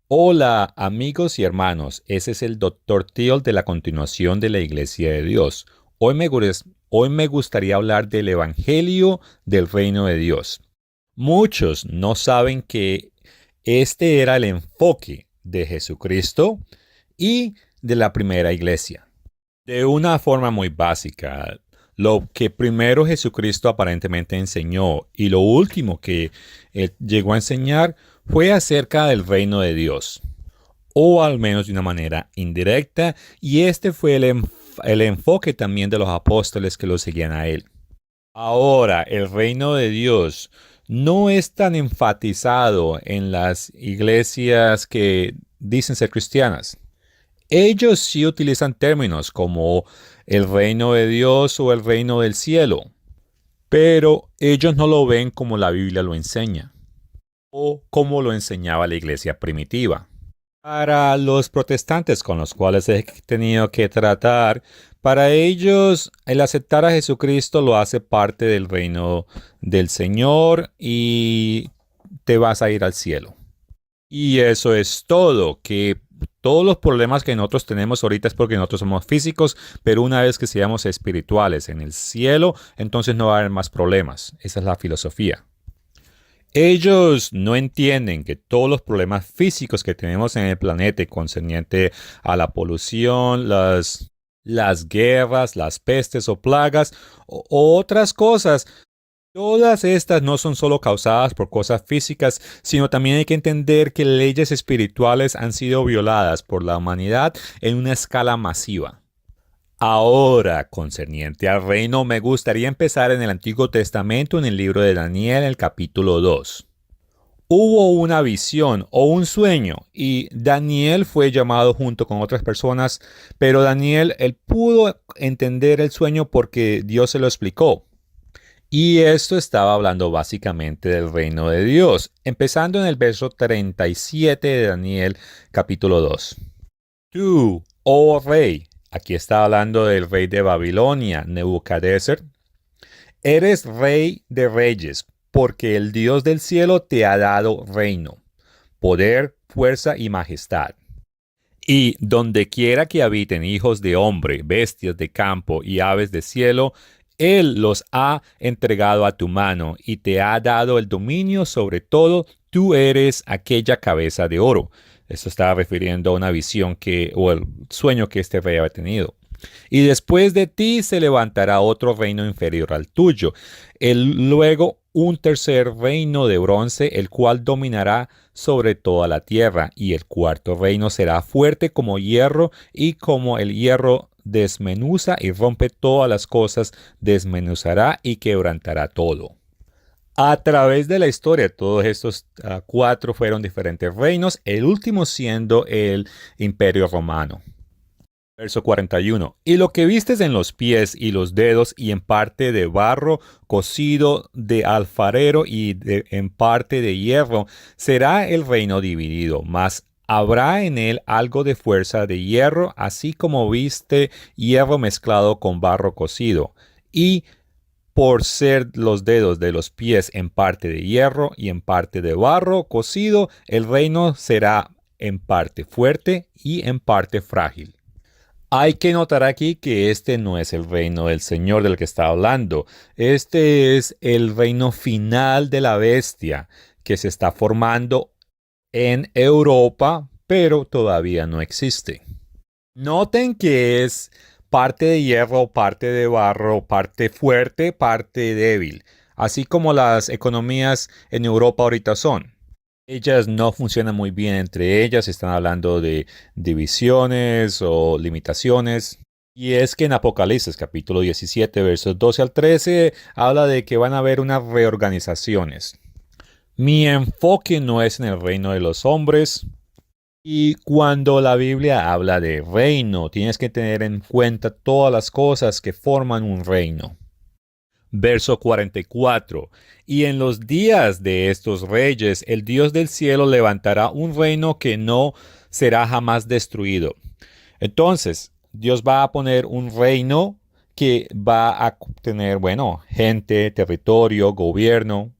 Hola amigos y hermanos, ese es el Dr. Teal de la continuación de la Iglesia de Dios. Hoy me gustaría hablar del Evangelio del Reino de Dios. Muchos no saben que este era el enfoque de Jesucristo y de la primera iglesia. De una forma muy básica, lo que primero Jesucristo aparentemente enseñó y lo último que él llegó a enseñar fue acerca del reino de Dios, o al menos de una manera indirecta, y este fue el enfoque también de los apóstoles que lo seguían a él. Ahora, el reino de Dios no es tan enfatizado en las iglesias que dicen ser cristianas. Ellos sí utilizan términos como el reino de Dios o el reino del cielo, pero ellos no lo ven como la Biblia lo enseña o como lo enseñaba la iglesia primitiva. Para los protestantes con los cuales he tenido que tratar, para ellos el aceptar a Jesucristo lo hace parte del reino del Señor y te vas a ir al cielo. Y eso es todo, que todos los problemas que nosotros tenemos ahorita es porque nosotros somos físicos, pero una vez que seamos espirituales en el cielo, entonces no va a haber más problemas. Esa es la filosofía. Ellos no entienden que todos los problemas físicos que tenemos en el planeta concerniente a la polución, las guerras, las pestes o plagas o otras cosas, todas estas no son solo causadas por cosas físicas, sino también hay que entender que leyes espirituales han sido violadas por la humanidad en una escala masiva. Ahora, concerniente al reino, me gustaría empezar en el Antiguo Testamento, en el libro de Daniel, el capítulo 2. Hubo una visión o un sueño y Daniel fue llamado junto con otras personas, pero Daniel, él pudo entender el sueño porque Dios se lo explicó. Y esto estaba hablando básicamente del reino de Dios, empezando en el verso 37 de Daniel capítulo 2. Tú, oh rey, aquí está hablando del rey de Babilonia, Nebuchadnezzar, eres rey de reyes, porque el Dios del cielo te ha dado reino, poder, fuerza y majestad. Y donde quiera que habiten hijos de hombre, bestias de campo y aves de cielo, Él los ha entregado a tu mano y te ha dado el dominio sobre todo. Tú eres aquella cabeza de oro. Esto estaba refiriendo a una visión o el sueño que este rey había tenido. Y después de ti se levantará otro reino inferior al tuyo. Luego un tercer reino de bronce, el cual dominará sobre toda la tierra. Y el cuarto reino será fuerte como hierro, y como el hierro desmenuza y rompe todas las cosas, desmenuzará y quebrantará todo. A través de la historia, todos estos cuatro fueron diferentes reinos, el último siendo el Imperio Romano. Verso 41. Y lo que vistes en los pies y los dedos y en parte de barro cocido de alfarero y en parte de hierro, será el reino dividido, mas habrá en él algo de fuerza de hierro, así como viste hierro mezclado con barro cocido. Y por ser los dedos de los pies en parte de hierro y en parte de barro cocido, el reino será en parte fuerte y en parte frágil. Hay que notar aquí que este no es el reino del Señor del que está hablando. Este es el reino final de la bestia que se está formando en Europa, pero todavía no existe. Noten que es parte de hierro, parte de barro, parte fuerte, parte débil, así como las economías en Europa ahorita son. Ellas no funcionan muy bien entre ellas, están hablando de divisiones o limitaciones. Y es que en Apocalipsis capítulo 17, versos 12 al 13, habla de que van a haber unas reorganizaciones. Mi enfoque no es en el reino de los hombres. Y cuando la Biblia habla de reino, tienes que tener en cuenta todas las cosas que forman un reino. Verso 44. Y en los días de estos reyes, el Dios del cielo levantará un reino que no será jamás destruido. Entonces, Dios va a poner un reino que va a tener, bueno, gente, territorio, gobierno.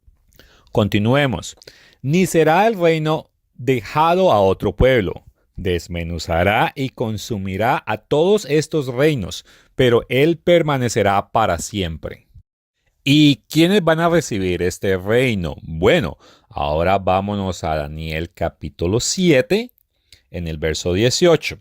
Continuemos. Ni será el reino dejado a otro pueblo. Desmenuzará y consumirá a todos estos reinos, pero él permanecerá para siempre. ¿Y quiénes van a recibir este reino? Bueno, ahora vámonos a Daniel capítulo 7, en el verso 18.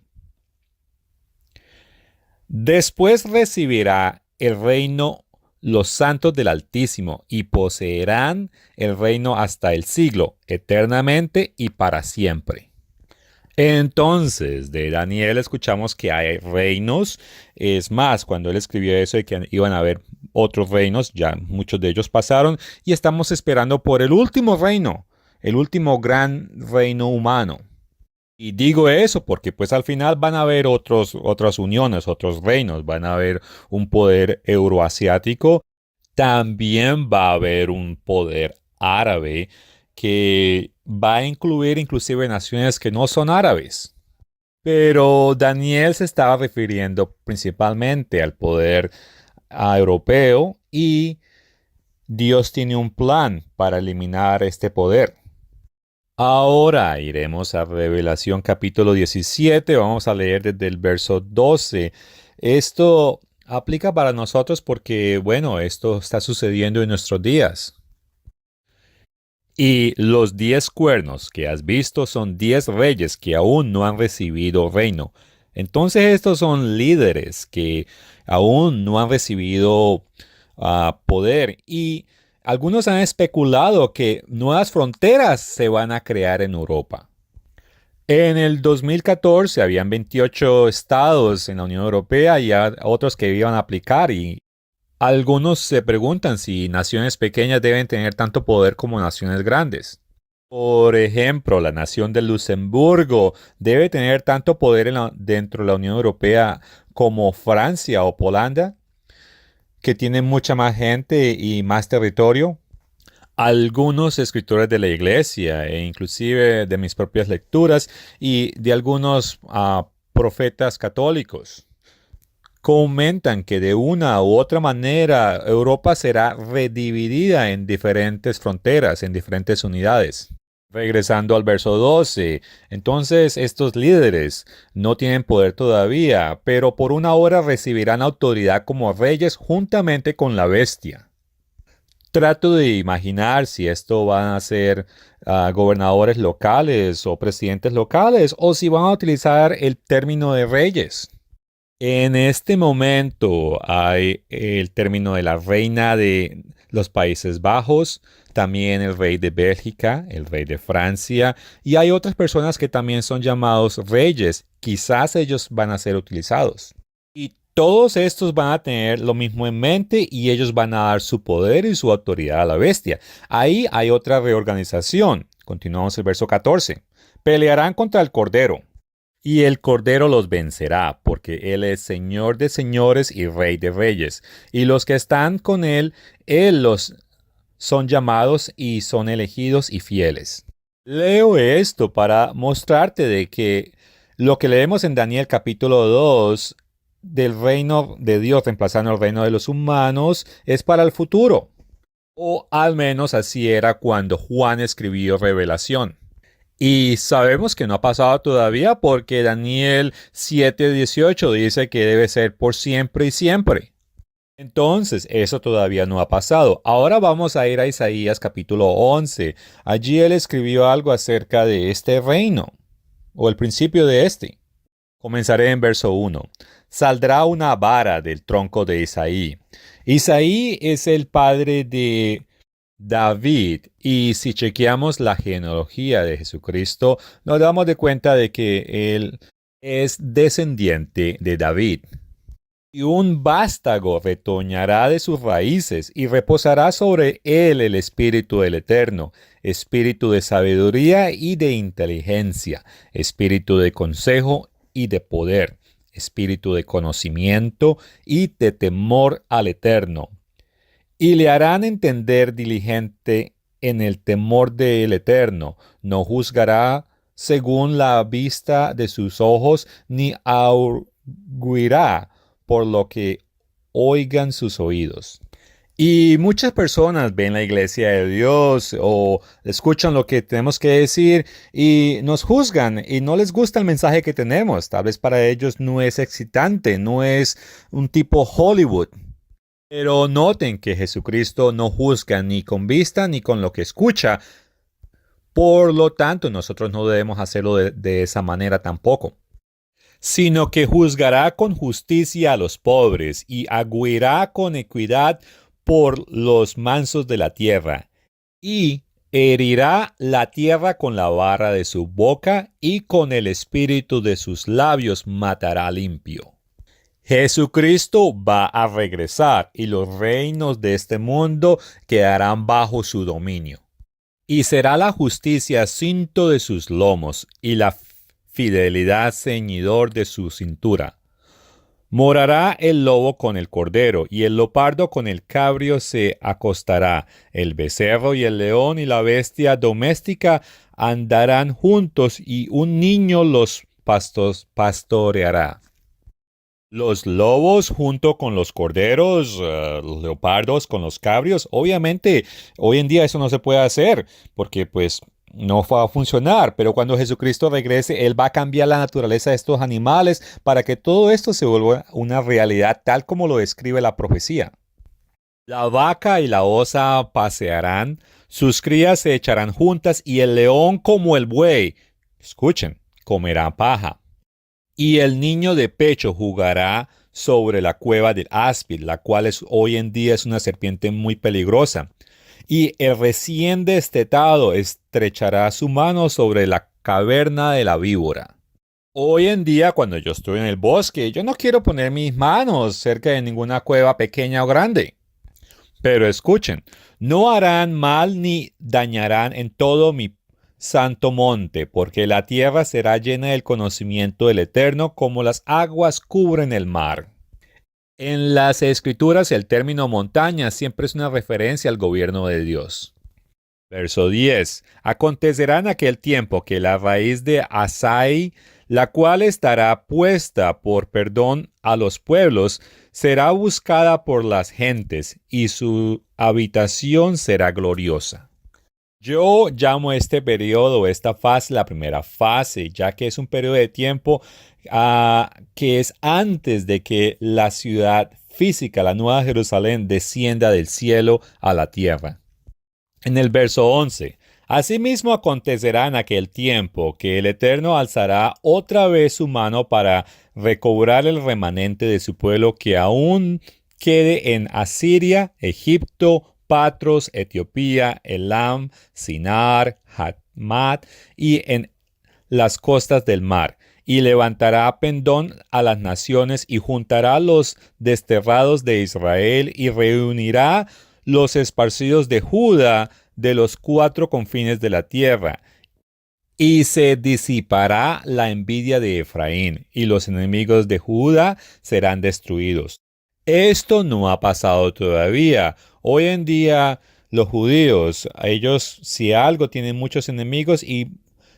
Después recibirá el reino los santos del Altísimo y poseerán el reino hasta el siglo, eternamente y para siempre. Entonces, de Daniel escuchamos que hay reinos. Es más, cuando él escribió eso de que iban a haber otros reinos, ya muchos de ellos pasaron y estamos esperando por el último reino, el último gran reino humano. Y digo eso porque pues al final van a haber otras uniones, otros reinos, van a haber un poder euroasiático, también va a haber un poder árabe que va a incluir inclusive naciones que no son árabes. Pero Daniel se estaba refiriendo principalmente al poder europeo y Dios tiene un plan para eliminar este poder. Ahora iremos a Revelación capítulo 17, vamos a leer desde el verso 12. Esto aplica para nosotros porque, bueno, esto está sucediendo en nuestros días. Y los 10 cuernos que has visto son 10 reyes que aún no han recibido reino. Entonces estos son líderes que aún no han recibido poder y algunos han especulado que nuevas fronteras se van a crear en Europa. En el 2014 habían 28 estados en la Unión Europea y otros que iban a aplicar y algunos se preguntan si naciones pequeñas deben tener tanto poder como naciones grandes. Por ejemplo, la nación de Luxemburgo debe tener tanto poder dentro de la Unión Europea como Francia o Holanda, que tienen mucha más gente y más territorio. Algunos escritores de la iglesia e inclusive de mis propias lecturas y de algunos profetas católicos comentan que de una u otra manera Europa será redividida en diferentes fronteras, en diferentes unidades. Regresando al verso 12, entonces estos líderes no tienen poder todavía, pero por una hora recibirán autoridad como reyes juntamente con la bestia. Trato de imaginar si esto van a ser gobernadores locales o presidentes locales o si van a utilizar el término de reyes. En este momento hay el término de la reina de los Países Bajos, también el rey de Bélgica, el rey de Francia, y hay otras personas que también son llamados reyes. Quizás ellos van a ser utilizados. Y todos estos van a tener lo mismo en mente y ellos van a dar su poder y su autoridad a la bestia. Ahí hay otra reorganización. Continuamos el verso 14. Pelearán contra el Cordero. Y el Cordero los vencerá, porque Él es Señor de señores y Rey de reyes. Y los que están con Él los son llamados y son elegidos y fieles. Leo esto para mostrarte de que lo que leemos en Daniel capítulo 2 del reino de Dios reemplazando el reino de los humanos es para el futuro. O al menos así era cuando Juan escribió Revelación. Y sabemos que no ha pasado todavía porque Daniel 7:18 dice que debe ser por siempre y siempre. Entonces, eso todavía no ha pasado. Ahora vamos a ir a Isaías capítulo 11. Allí él escribió algo acerca de este reino, o el principio de este. Comenzaré en verso 1. Saldrá una vara del tronco de Isaí. Isaí es el padre de David, y si chequeamos la genealogía de Jesucristo, nos damos de cuenta de que él es descendiente de David. Y un vástago retoñará de sus raíces y reposará sobre él el espíritu del Eterno, espíritu de sabiduría y de inteligencia, espíritu de consejo y de poder, espíritu de conocimiento y de temor al Eterno. Y le harán entender diligente en el temor del Eterno. No juzgará según la vista de sus ojos, ni augurará por lo que oigan sus oídos. Y muchas personas ven la iglesia de Dios o escuchan lo que tenemos que decir y nos juzgan y no les gusta el mensaje que tenemos. Tal vez para ellos no es excitante, no es un tipo Hollywood. Pero noten que Jesucristo no juzga ni con vista ni con lo que escucha. Por lo tanto, nosotros no debemos hacerlo de esa manera tampoco, sino que juzgará con justicia a los pobres y agüirá con equidad por los mansos de la tierra, y herirá la tierra con la vara de su boca, y con el espíritu de sus labios matará al impío. Jesucristo va a regresar y los reinos de este mundo quedarán bajo su dominio. Y será la justicia cinto de sus lomos y la fidelidad ceñidor de su cintura. Morará el lobo con el cordero, y el leopardo con el cabrio se acostará. El becerro y el león y la bestia doméstica andarán juntos, y un niño los pastoreará. Los lobos junto con los corderos, los leopardos con los cabrios. Obviamente, hoy en día eso no se puede hacer porque pues no va a funcionar. Pero cuando Jesucristo regrese, Él va a cambiar la naturaleza de estos animales para que todo esto se vuelva una realidad tal como lo describe la profecía. La vaca y la osa pasearán, sus crías se echarán juntas y el león como el buey, escuchen, comerá paja. Y el niño de pecho jugará sobre la cueva del áspid, la cual hoy en día es una serpiente muy peligrosa. Y el recién destetado estrechará su mano sobre la caverna de la víbora. Hoy en día, cuando yo estoy en el bosque, yo no quiero poner mis manos cerca de ninguna cueva pequeña o grande. Pero escuchen, no harán mal ni dañarán en todo mi santo monte, porque la tierra será llena del conocimiento del Eterno, como las aguas cubren el mar. En las Escrituras el término montaña siempre es una referencia al gobierno de Dios. Verso 10. Acontecerá en aquel tiempo que la raíz de Asai, la cual estará puesta por perdón a los pueblos, será buscada por las gentes, y su habitación será gloriosa. Yo llamo este periodo, esta fase, la primera fase, ya que es un periodo de tiempo que es antes de que la ciudad física, la Nueva Jerusalén, descienda del cielo a la tierra. En el verso 11, asimismo acontecerá en aquel tiempo que el Eterno alzará otra vez su mano para recobrar el remanente de su pueblo que aún quede en Asiria, Egipto, Patros, Etiopía, Elam, Sinar, Hatmat y en las costas del mar. Y levantará pendón a las naciones y juntará los desterrados de Israel y reunirá los esparcidos de Judá de los 4 confines de la tierra. Y se disipará la envidia de Efraín, y los enemigos de Judá serán destruidos. Esto no ha pasado todavía. Hoy en día los judíos, ellos si algo tienen muchos enemigos y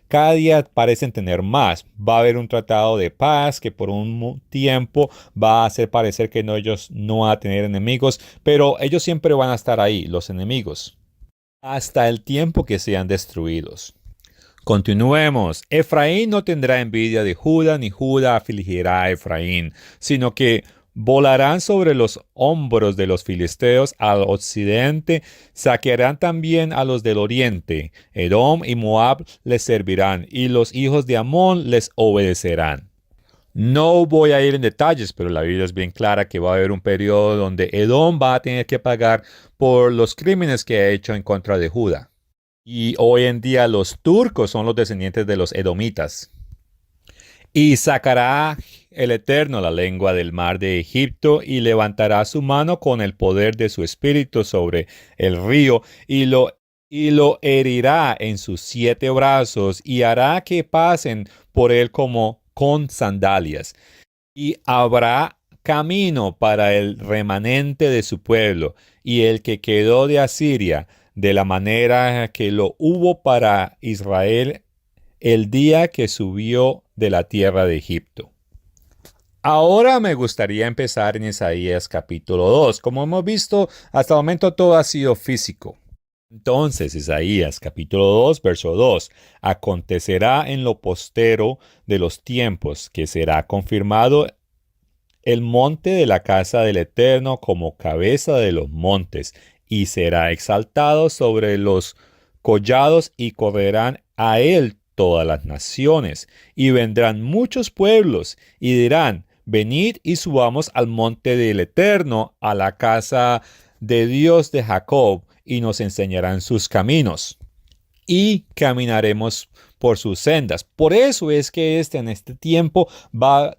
cada día parecen tener más. Va a haber un tratado de paz que por un tiempo va a hacer parecer que ellos no van a tener enemigos, pero ellos siempre van a estar ahí, los enemigos, hasta el tiempo que sean destruidos. Continuemos. Efraín no tendrá envidia de Judá, ni Judá afligirá a Efraín, sino que volarán sobre los hombros de los filisteos al occidente, saquearán también a los del oriente. Edom y Moab les servirán, y los hijos de Amón les obedecerán. No voy a ir en detalles, pero la Biblia es bien clara que va a haber un periodo donde Edom va a tener que pagar por los crímenes que ha hecho en contra de Judá. Y hoy en día los turcos son los descendientes de los edomitas. Y sacará el Eterno la lengua del mar de Egipto y levantará su mano con el poder de su espíritu sobre el río y lo herirá en sus 7 brazos y hará que pasen por él como con sandalias. Y habrá camino para el remanente de su pueblo y el que quedó de Asiria, de la manera que lo hubo para Israel el día que subió de la tierra de Egipto. Ahora me gustaría empezar en Isaías capítulo 2. Como hemos visto, hasta el momento todo ha sido físico. Entonces, Isaías capítulo 2, verso 2. Acontecerá en lo postero de los tiempos que será confirmado el monte de la casa del Eterno como cabeza de los montes, y será exaltado sobre los collados, y correrán a él todas las naciones, y vendrán muchos pueblos, y dirán, venid y subamos al monte del Eterno, a la casa de Dios de Jacob, y nos enseñarán sus caminos y caminaremos por sus sendas. Por eso es que en este tiempo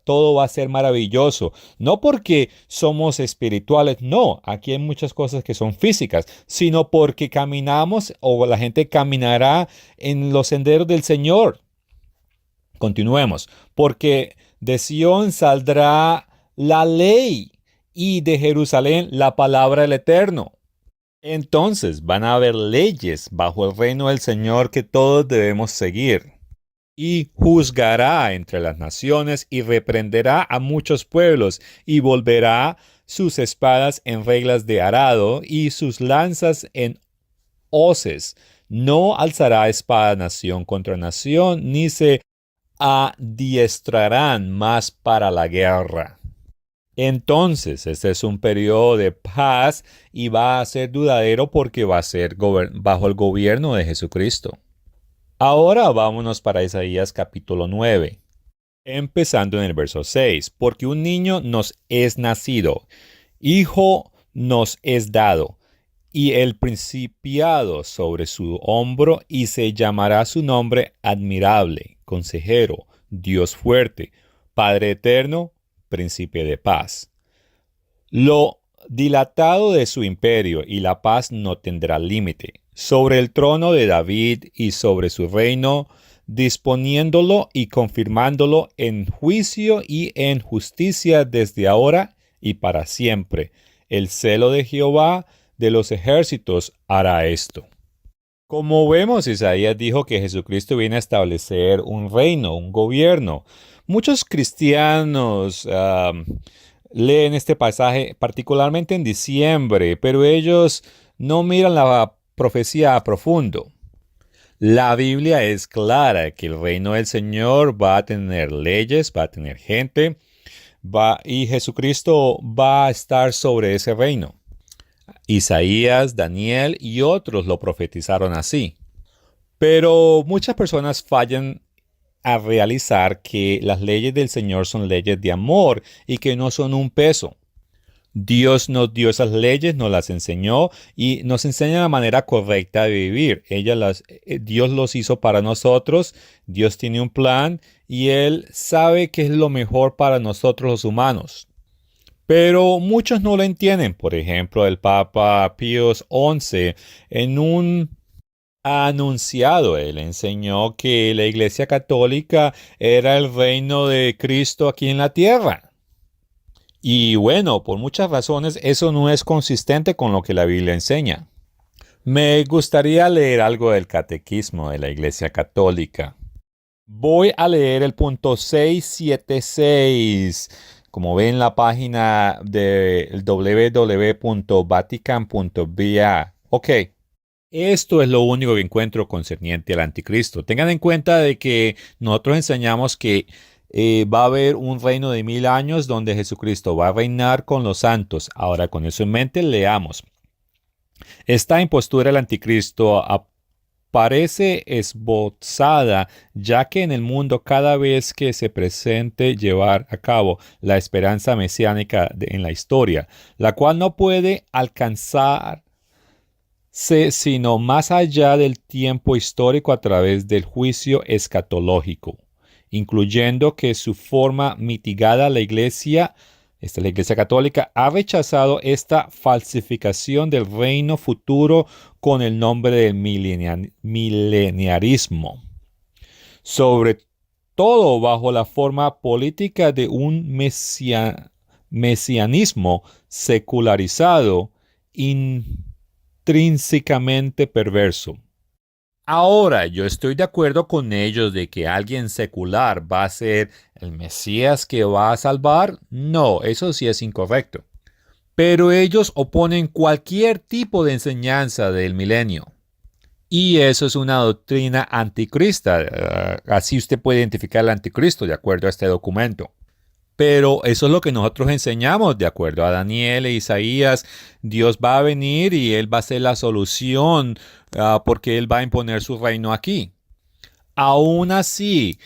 todo va a ser maravilloso. No porque somos espirituales, no. Aquí hay muchas cosas que son físicas, sino porque caminamos o la gente caminará en los senderos del Señor. Continuemos. Porque de Sión saldrá la ley y de Jerusalén la palabra del Eterno. Entonces van a haber leyes bajo el reino del Señor que todos debemos seguir. Y juzgará entre las naciones y reprenderá a muchos pueblos y volverá sus espadas en reglas de arado y sus lanzas en hoces. No alzará espada nación contra nación, ni se adiestrarán más para la guerra. Entonces, este es un periodo de paz y va a ser duradero porque va a ser bajo el gobierno de Jesucristo. Ahora vámonos para Isaías capítulo 9, empezando en el verso 6. Porque un niño nos es nacido, hijo nos es dado, y el principiado sobre su hombro, y se llamará su nombre admirable, consejero, Dios fuerte, Padre eterno, príncipe de paz. Lo dilatado de su imperio y la paz no tendrá límite, sobre el trono de David y sobre su reino, disponiéndolo y confirmándolo en juicio y en justicia desde ahora y para siempre. El celo de Jehová de los ejércitos hará esto. Como vemos, Isaías dijo que Jesucristo viene a establecer un reino, un gobierno. Muchos cristianos leen este pasaje particularmente en diciembre, pero ellos no miran la profecía a profundo. La Biblia es clara que el reino del Señor va a tener leyes, va a tener gente, y Jesucristo va a estar sobre ese reino. Isaías, Daniel y otros lo profetizaron así. Pero muchas personas fallan a realizar que las leyes del Señor son leyes de amor y que no son un peso. Dios nos dio esas leyes, nos las enseñó y nos enseña la manera correcta de vivir. Dios los hizo para nosotros, Dios tiene un plan y Él sabe qué es lo mejor para nosotros los humanos. Pero muchos no lo entienden. Por ejemplo, el Papa Pío XI en un anunciado, él enseñó que la Iglesia Católica era el reino de Cristo aquí en la tierra. Y bueno, por muchas razones eso no es consistente con lo que la Biblia enseña. Me gustaría leer algo del catequismo de la Iglesia Católica. Voy a leer el punto 676. Como ven en la página de www.vatican.va. Ok. Esto es lo único que encuentro concerniente al anticristo. Tengan en cuenta de que nosotros enseñamos que va a haber un reino de 1000 años donde Jesucristo va a reinar con los santos. Ahora, con eso en mente, leamos. Esta impostura del anticristo parece esbozada, ya que en el mundo cada vez que se presente llevar a cabo la esperanza mesiánica en la historia, la cual no puede alcanzar sino más allá del tiempo histórico a través del juicio escatológico, incluyendo que su forma mitigada la Iglesia Católica, ha rechazado esta falsificación del reino futuro con el nombre del mileniarismo, sobre todo bajo la forma política de un mesianismo secularizado, intrínsecamente perverso. Ahora, yo estoy de acuerdo con ellos de que alguien secular va a ser el Mesías que va a salvar. No, eso sí es incorrecto. Pero ellos oponen cualquier tipo de enseñanza del milenio. Y eso es una doctrina anticrista. Así usted puede identificar al anticristo de acuerdo a este documento. Pero eso es lo que nosotros enseñamos, de acuerdo a Daniel e Isaías. Dios va a venir y Él va a ser la solución, porque Él va a imponer su reino aquí. Aún así,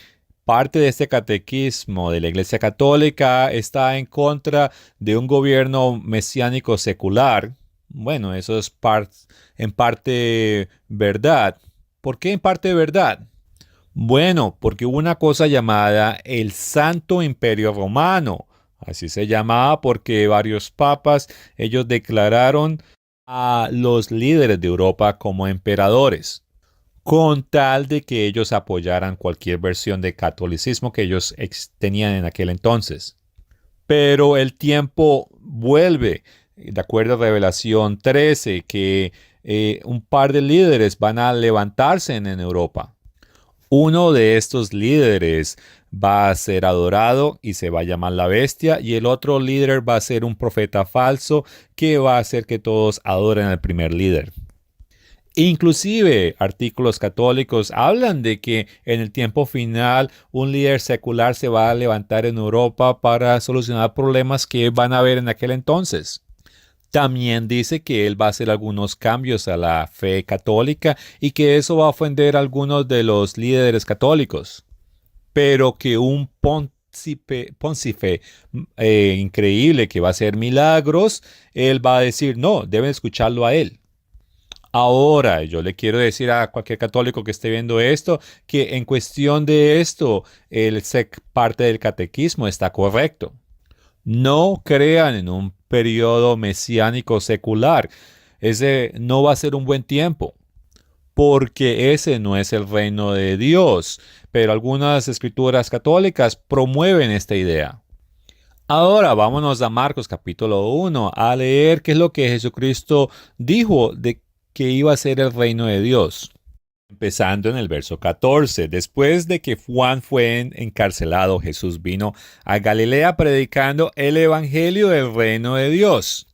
parte de este catequismo de la Iglesia Católica está en contra de un gobierno mesiánico secular. Bueno, eso es en parte verdad. ¿Por qué en parte verdad? Bueno, porque hubo una cosa llamada el Santo Imperio Romano. Así se llamaba porque varios papas, ellos declararon a los líderes de Europa como emperadores, con tal de que ellos apoyaran cualquier versión de catolicismo que ellos tenían en aquel entonces. Pero el tiempo vuelve, de acuerdo a Revelación 13, que un par de líderes van a levantarse en Europa. Uno de estos líderes va a ser adorado y se va a llamar la bestia, y el otro líder va a ser un profeta falso que va a hacer que todos adoren al primer líder. Inclusive artículos católicos hablan de que en el tiempo final un líder secular se va a levantar en Europa para solucionar problemas que van a haber en aquel entonces. También dice que él va a hacer algunos cambios a la fe católica y que eso va a ofender a algunos de los líderes católicos. Pero que un póncipe increíble que va a hacer milagros, él va a decir, no, deben escucharlo a él. Ahora, yo le quiero decir a cualquier católico que esté viendo esto, que en cuestión de esto, parte del catequismo está correcto. No crean en un periodo mesiánico secular. Ese no va a ser un buen tiempo, porque ese no es el reino de Dios. Pero algunas escrituras católicas promueven esta idea. Ahora vámonos a Marcos capítulo 1 a leer qué es lo que Jesucristo dijo de que iba a ser el reino de Dios. Empezando en el verso 14, después de que Juan fue encarcelado, Jesús vino a Galilea predicando el evangelio del reino de Dios,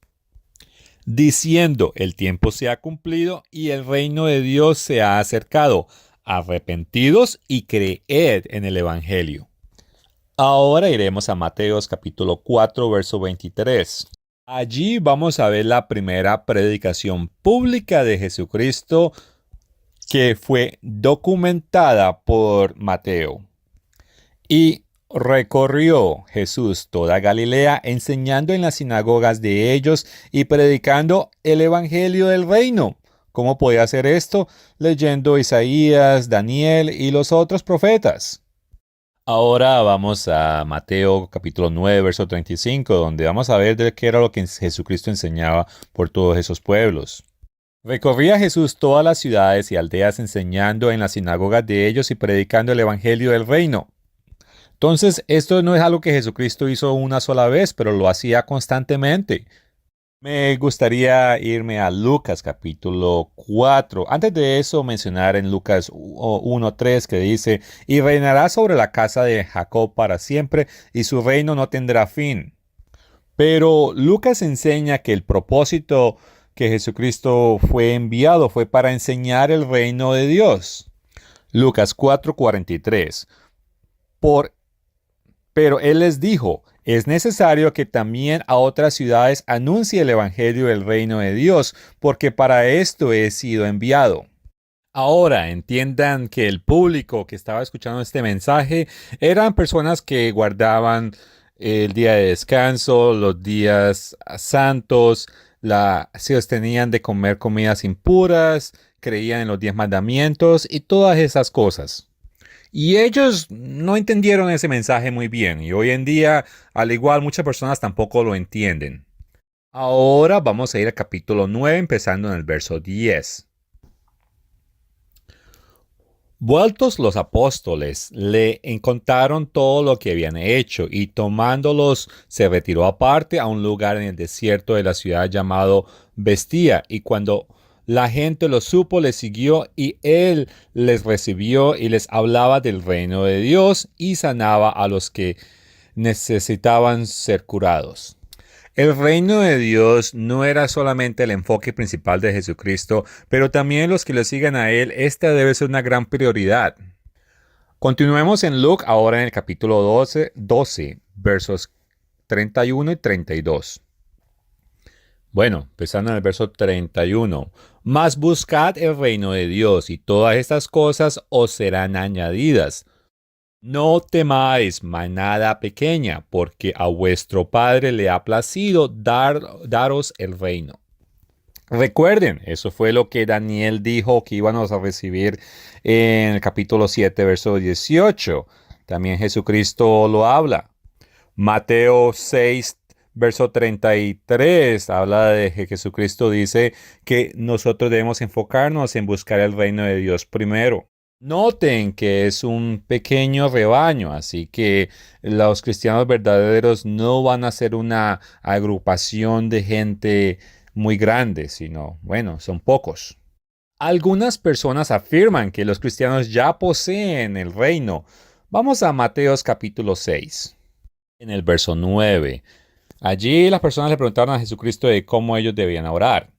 diciendo, el tiempo se ha cumplido y el reino de Dios se ha acercado. Arrepentidos y creed en el evangelio. Ahora iremos a Mateos capítulo 4, verso 23. Allí vamos a ver la primera predicación pública de Jesucristo que fue documentada por Mateo. Y recorrió Jesús toda Galilea, enseñando en las sinagogas de ellos y predicando el evangelio del reino. ¿Cómo podía hacer esto? Leyendo Isaías, Daniel y los otros profetas. Ahora vamos a Mateo capítulo 9, verso 35, donde vamos a ver de qué era lo que Jesucristo enseñaba por todos esos pueblos. Recorría Jesús todas las ciudades y aldeas enseñando en las sinagogas de ellos y predicando el evangelio del reino. Entonces, esto no es algo que Jesucristo hizo una sola vez, pero lo hacía constantemente. Me gustaría irme a Lucas capítulo 4. Antes de eso, mencionar en Lucas 1:3 que dice, y reinará sobre la casa de Jacob para siempre, y su reino no tendrá fin. Pero Lucas enseña que el propósito que Jesucristo fue enviado fue para enseñar el reino de Dios. Lucas 4:43. Pero él les dijo, es necesario que también a otras ciudades anuncie el evangelio del reino de Dios, porque para esto he sido enviado. Ahora entiendan que el público que estaba escuchando este mensaje eran personas que guardaban el día de descanso, los días santos, se abstenían de comer comidas impuras, creían en los 10 mandamientos y todas esas cosas. Y ellos no entendieron ese mensaje muy bien, y hoy en día, al igual, muchas personas tampoco lo entienden. Ahora vamos a ir al capítulo 9, empezando en el verso 10. Vueltos los apóstoles, le contaron todo lo que habían hecho, y tomándolos se retiró aparte a un lugar en el desierto de la ciudad llamado Bestía, y cuando La gente lo supo, le siguió y él les recibió y les hablaba del reino de Dios y sanaba a los que necesitaban ser curados. El reino de Dios no era solamente el enfoque principal de Jesucristo, pero también los que le siguen a Él, esta debe ser una gran prioridad. Continuemos en Luke ahora en el capítulo 12 versos 31 y 32. Bueno, empezando en el verso 31. Mas buscad el reino de Dios y todas estas cosas os serán añadidas. No temáis manada pequeña, porque a vuestro Padre le ha placido daros el reino. Recuerden, eso fue lo que Daniel dijo que íbamos a recibir en el capítulo 7, verso 18. También Jesucristo lo habla. Mateo 6, verso 33, habla de que Jesucristo dice que nosotros debemos enfocarnos en buscar el reino de Dios primero. Noten que es un pequeño rebaño, así que los cristianos verdaderos no van a ser una agrupación de gente muy grande, sino, bueno, son pocos. Algunas personas afirman que los cristianos ya poseen el reino. Vamos a Mateos capítulo 6, en el verso 9. Allí las personas le preguntaron a Jesucristo de cómo ellos debían orar.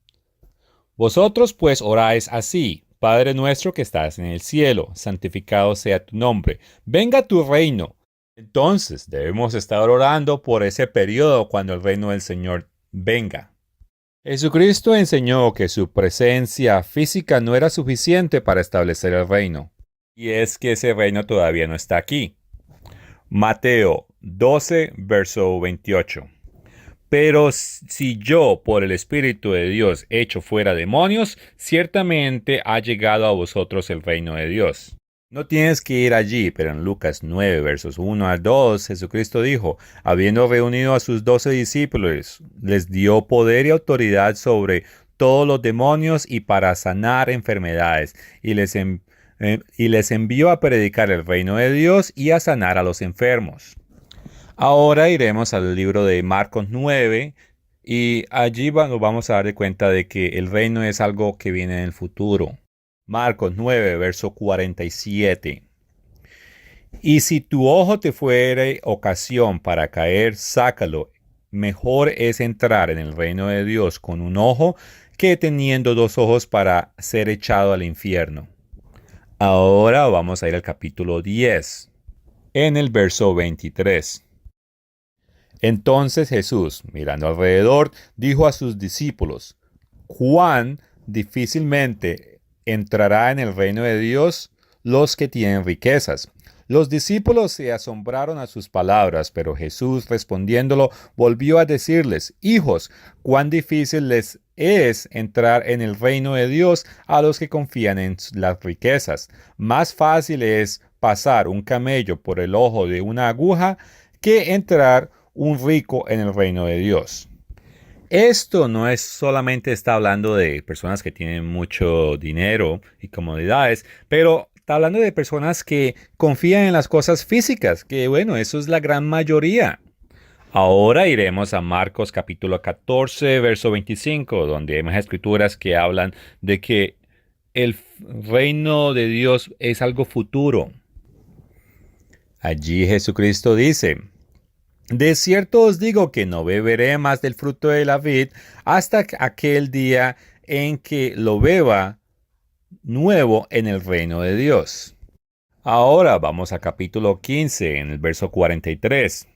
Vosotros pues oráis así: Padre nuestro que estás en el cielo, santificado sea tu nombre, venga tu reino. Entonces debemos estar orando por ese periodo cuando el reino del Señor venga. Jesucristo enseñó que su presencia física no era suficiente para establecer el reino. Y es que ese reino todavía no está aquí. Mateo 12, verso 28. Pero si yo, por el Espíritu de Dios, echo fuera demonios, ciertamente ha llegado a vosotros el reino de Dios. No tienes que ir allí, pero en Lucas 9, versos 1 al 2, Jesucristo dijo, habiendo reunido a sus 12 discípulos, les dio poder y autoridad sobre todos los demonios y para sanar enfermedades, y les envió a predicar el reino de Dios y a sanar a los enfermos. Ahora iremos al libro de Marcos 9 y allí nos vamos a dar cuenta de que el reino es algo que viene en el futuro. Marcos 9, verso 47. Y si tu ojo te fuere ocasión para caer, sácalo. Mejor es entrar en el reino de Dios con un ojo que teniendo dos ojos para ser echado al infierno. Ahora vamos a ir al capítulo 10, en el verso 23. Entonces Jesús, mirando alrededor, dijo a sus discípulos, ¿cuán difícilmente entrará en el reino de Dios los que tienen riquezas? Los discípulos se asombraron a sus palabras, pero Jesús respondiéndolo volvió a decirles, hijos, cuán difícil les es entrar en el reino de Dios a los que confían en las riquezas. Más fácil es pasar un camello por el ojo de una aguja que entrar un rico en el reino de Dios. Esto no es solamente está hablando de personas que tienen mucho dinero y comodidades, pero está hablando de personas que confían en las cosas físicas, que bueno, eso es la gran mayoría. Ahora iremos a Marcos capítulo 14, verso 25, donde hay más escrituras que hablan de que el reino de Dios es algo futuro. Allí Jesucristo dice, de cierto os digo que no beberé más del fruto de la vid hasta aquel día en que lo beba nuevo en el reino de Dios. Ahora vamos a capítulo 15, en el verso 43.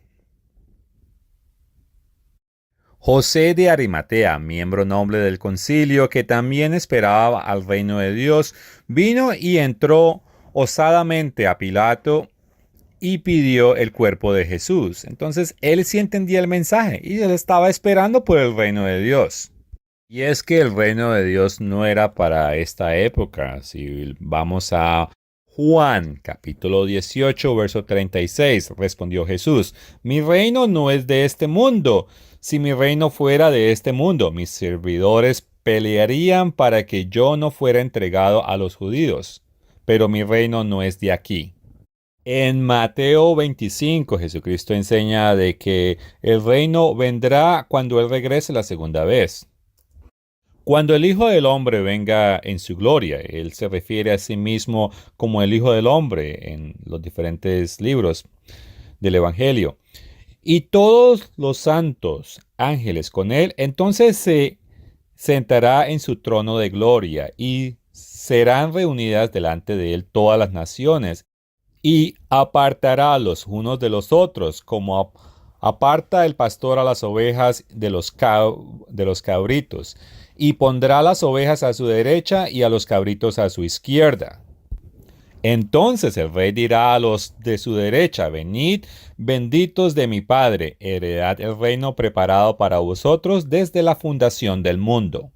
José de Arimatea, miembro noble del concilio, que también esperaba al reino de Dios, vino y entró osadamente a Pilato y pidió el cuerpo de Jesús. Entonces él sí entendía el mensaje y él estaba esperando por el reino de Dios. Y es que el reino de Dios no era para esta época. Si vamos a Juan capítulo 18, verso 36, respondió Jesús, mi reino no es de este mundo. Si mi reino fuera de este mundo, mis servidores pelearían para que yo no fuera entregado a los judíos. Pero mi reino no es de aquí. En Mateo 25, Jesucristo enseña de que el reino vendrá cuando Él regrese la segunda vez. Cuando el Hijo del Hombre venga en su gloria, él se refiere a sí mismo como el Hijo del Hombre en los diferentes libros del Evangelio. Y todos los santos ángeles con él, entonces se sentará en su trono de gloria y serán reunidas delante de él todas las naciones y apartará a los unos de los otros, como aparta el pastor a las ovejas de los cabritos, y pondrá las ovejas a su derecha y a los cabritos a su izquierda. Entonces el rey dirá a los de su derecha: venid, benditos de mi Padre, heredad el reino preparado para vosotros desde la fundación del mundo.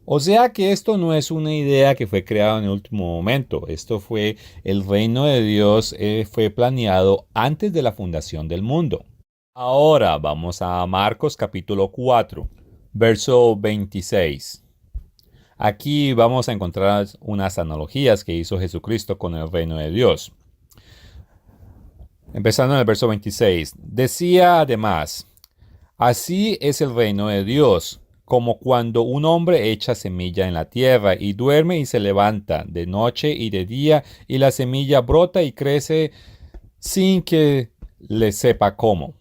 O sea que esto no es una idea que fue creada en el último momento. Esto fue el reino de Dios, fue planeado antes de la fundación del mundo. Ahora vamos a Marcos capítulo 4, verso 26. Aquí vamos a encontrar unas analogías que hizo Jesucristo con el reino de Dios. Empezando en el verso 26. Decía además: así es el reino de Dios, como cuando un hombre echa semilla en la tierra y duerme y se levanta de noche y de día, y la semilla brota y crece sin que le sepa cómo.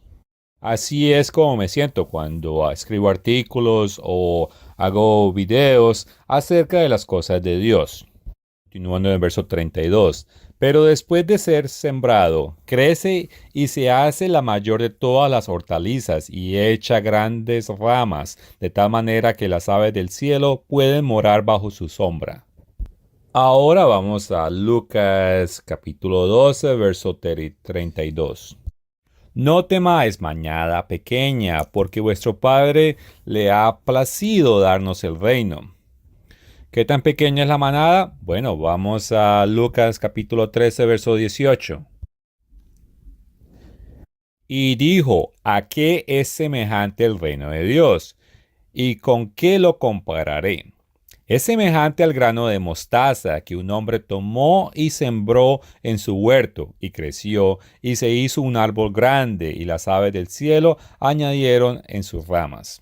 Así es como me siento cuando escribo artículos o hago videos acerca de las cosas de Dios. Continuando en el verso 32. Pero después de ser sembrado, crece y se hace la mayor de todas las hortalizas y echa grandes ramas, de tal manera que las aves del cielo pueden morar bajo su sombra. Ahora vamos a Lucas capítulo 12, verso 32. No temáis, mañada pequeña, porque vuestro Padre le ha placido darnos el reino. ¿Qué tan pequeña es la manada? Bueno, vamos a Lucas capítulo 13, verso 18. Y dijo: ¿a qué es semejante el reino de Dios? ¿Y con qué lo compararé? Es semejante al grano de mostaza que un hombre tomó y sembró en su huerto, y creció, y se hizo un árbol grande, y las aves del cielo añadieron en sus ramas.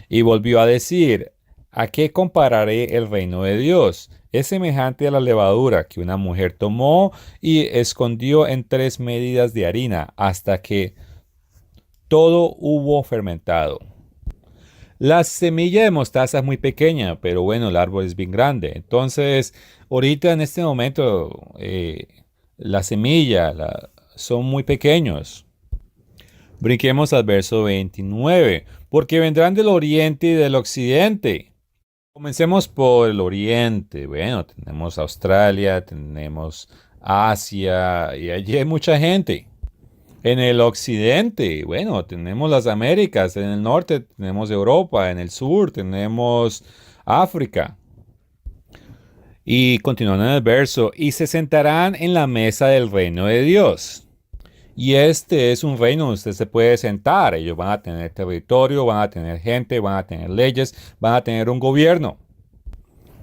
Y volvió a decir: ¿a qué compararé el reino de Dios? Es semejante a la levadura que una mujer tomó y escondió en 3 medidas de harina hasta que todo hubo fermentado. La semilla de mostaza es muy pequeña, pero bueno, el árbol es bien grande. Entonces, ahorita en este momento, la semilla son muy pequeños. Brinquemos al verso 29. Porque vendrán del oriente y del occidente. Comencemos por el oriente. Bueno, tenemos Australia, tenemos Asia, y allí hay mucha gente. En el occidente, bueno, tenemos las Américas, en el norte tenemos Europa, en el sur tenemos África. Y continuando en el verso: y se sentarán en la mesa del reino de Dios. Y este es un reino donde usted se puede sentar. Ellos van a tener territorio, van a tener gente, van a tener leyes, van a tener un gobierno.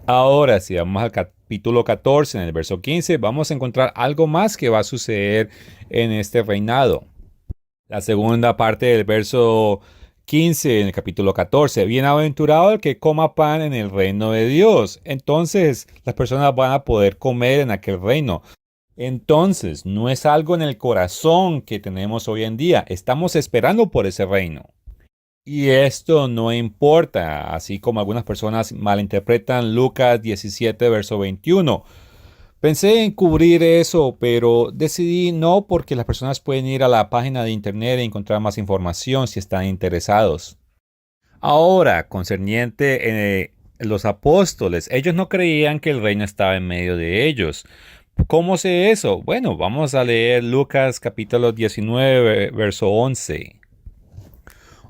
Ahora, si vamos al capítulo 14, en el verso 15, vamos a encontrar algo más que va a suceder en este reinado. La segunda parte del verso 15 en el capítulo 14. Bienaventurado el que coma pan en el reino de Dios. Entonces, las personas van a poder comer en aquel reino. Entonces, no es algo en el corazón que tenemos hoy en día. Estamos esperando por ese reino. Y esto no importa, así como algunas personas malinterpretan Lucas 17, verso 21. Pensé en cubrir eso, pero decidí no, porque las personas pueden ir a la página de internet e encontrar más información si están interesados. Ahora, concerniente los apóstoles, ellos no creían que el reino estaba en medio de ellos. ¿Cómo sé eso? Bueno, vamos a leer Lucas capítulo 19, verso 11.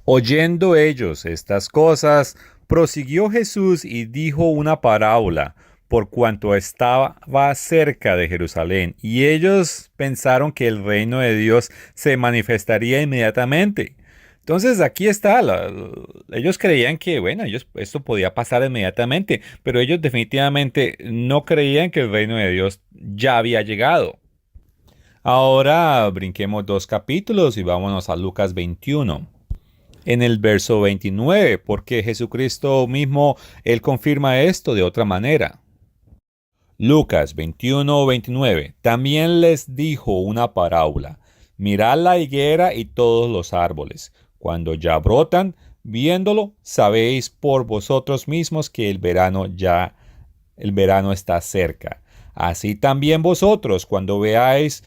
Oyendo ellos estas cosas, prosiguió Jesús y dijo una parábola, por cuanto estaba cerca de Jerusalén, y ellos pensaron que el reino de Dios se manifestaría inmediatamente. Entonces aquí está, ellos creían que, bueno, esto podía pasar inmediatamente, pero ellos definitivamente no creían que el reino de Dios ya había llegado. Ahora brinquemos 2 capítulos y vámonos a Lucas 21. en el verso 29, porque Jesucristo mismo, Él confirma esto de otra manera. Lucas 21:29. También les dijo una parábola. Mirad la higuera y todos los árboles. Cuando ya brotan, viéndolo, sabéis por vosotros mismos que el verano está cerca. Así también vosotros, cuando veáis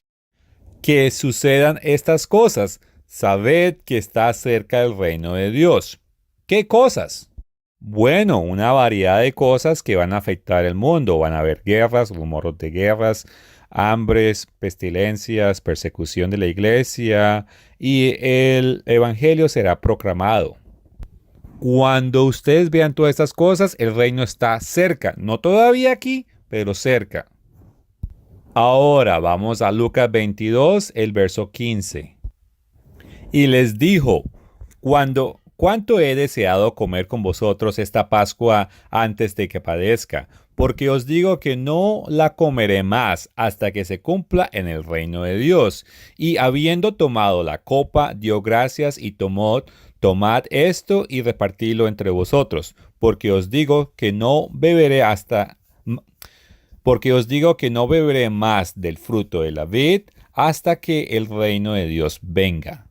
que sucedan estas cosas, sabed que está cerca el reino de Dios. ¿Qué cosas? Bueno, una variedad de cosas que van a afectar el mundo. Van a haber guerras, rumores de guerras, hambres, pestilencias, persecución de la iglesia, y el evangelio será proclamado. Cuando ustedes vean todas estas cosas, el reino está cerca. No todavía aquí, pero cerca. Ahora vamos a Lucas 22, el verso 15. Y les dijo, ¿cuánto he deseado comer con vosotros esta Pascua antes de que padezca? Porque os digo que no la comeré más hasta que se cumpla en el reino de Dios. Y habiendo tomado la copa, dio gracias y tomad esto y repartidlo entre vosotros, porque os digo que no beberé más del fruto de la vid hasta que el reino de Dios venga.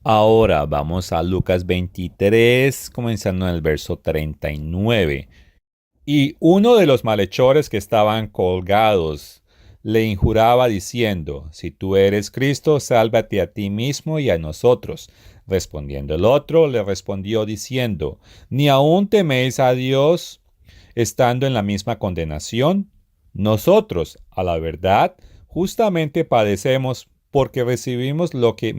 Ahora vamos a Lucas 23, comenzando en el verso 39. Y uno de los malhechores que estaban colgados le injuraba diciendo, si tú eres Cristo, sálvate a ti mismo y a nosotros. Respondiendo el otro, le respondió diciendo, ¿ni aún teméis a Dios estando en la misma condenación? Nosotros, a la verdad, justamente padecemos porque recibimos lo que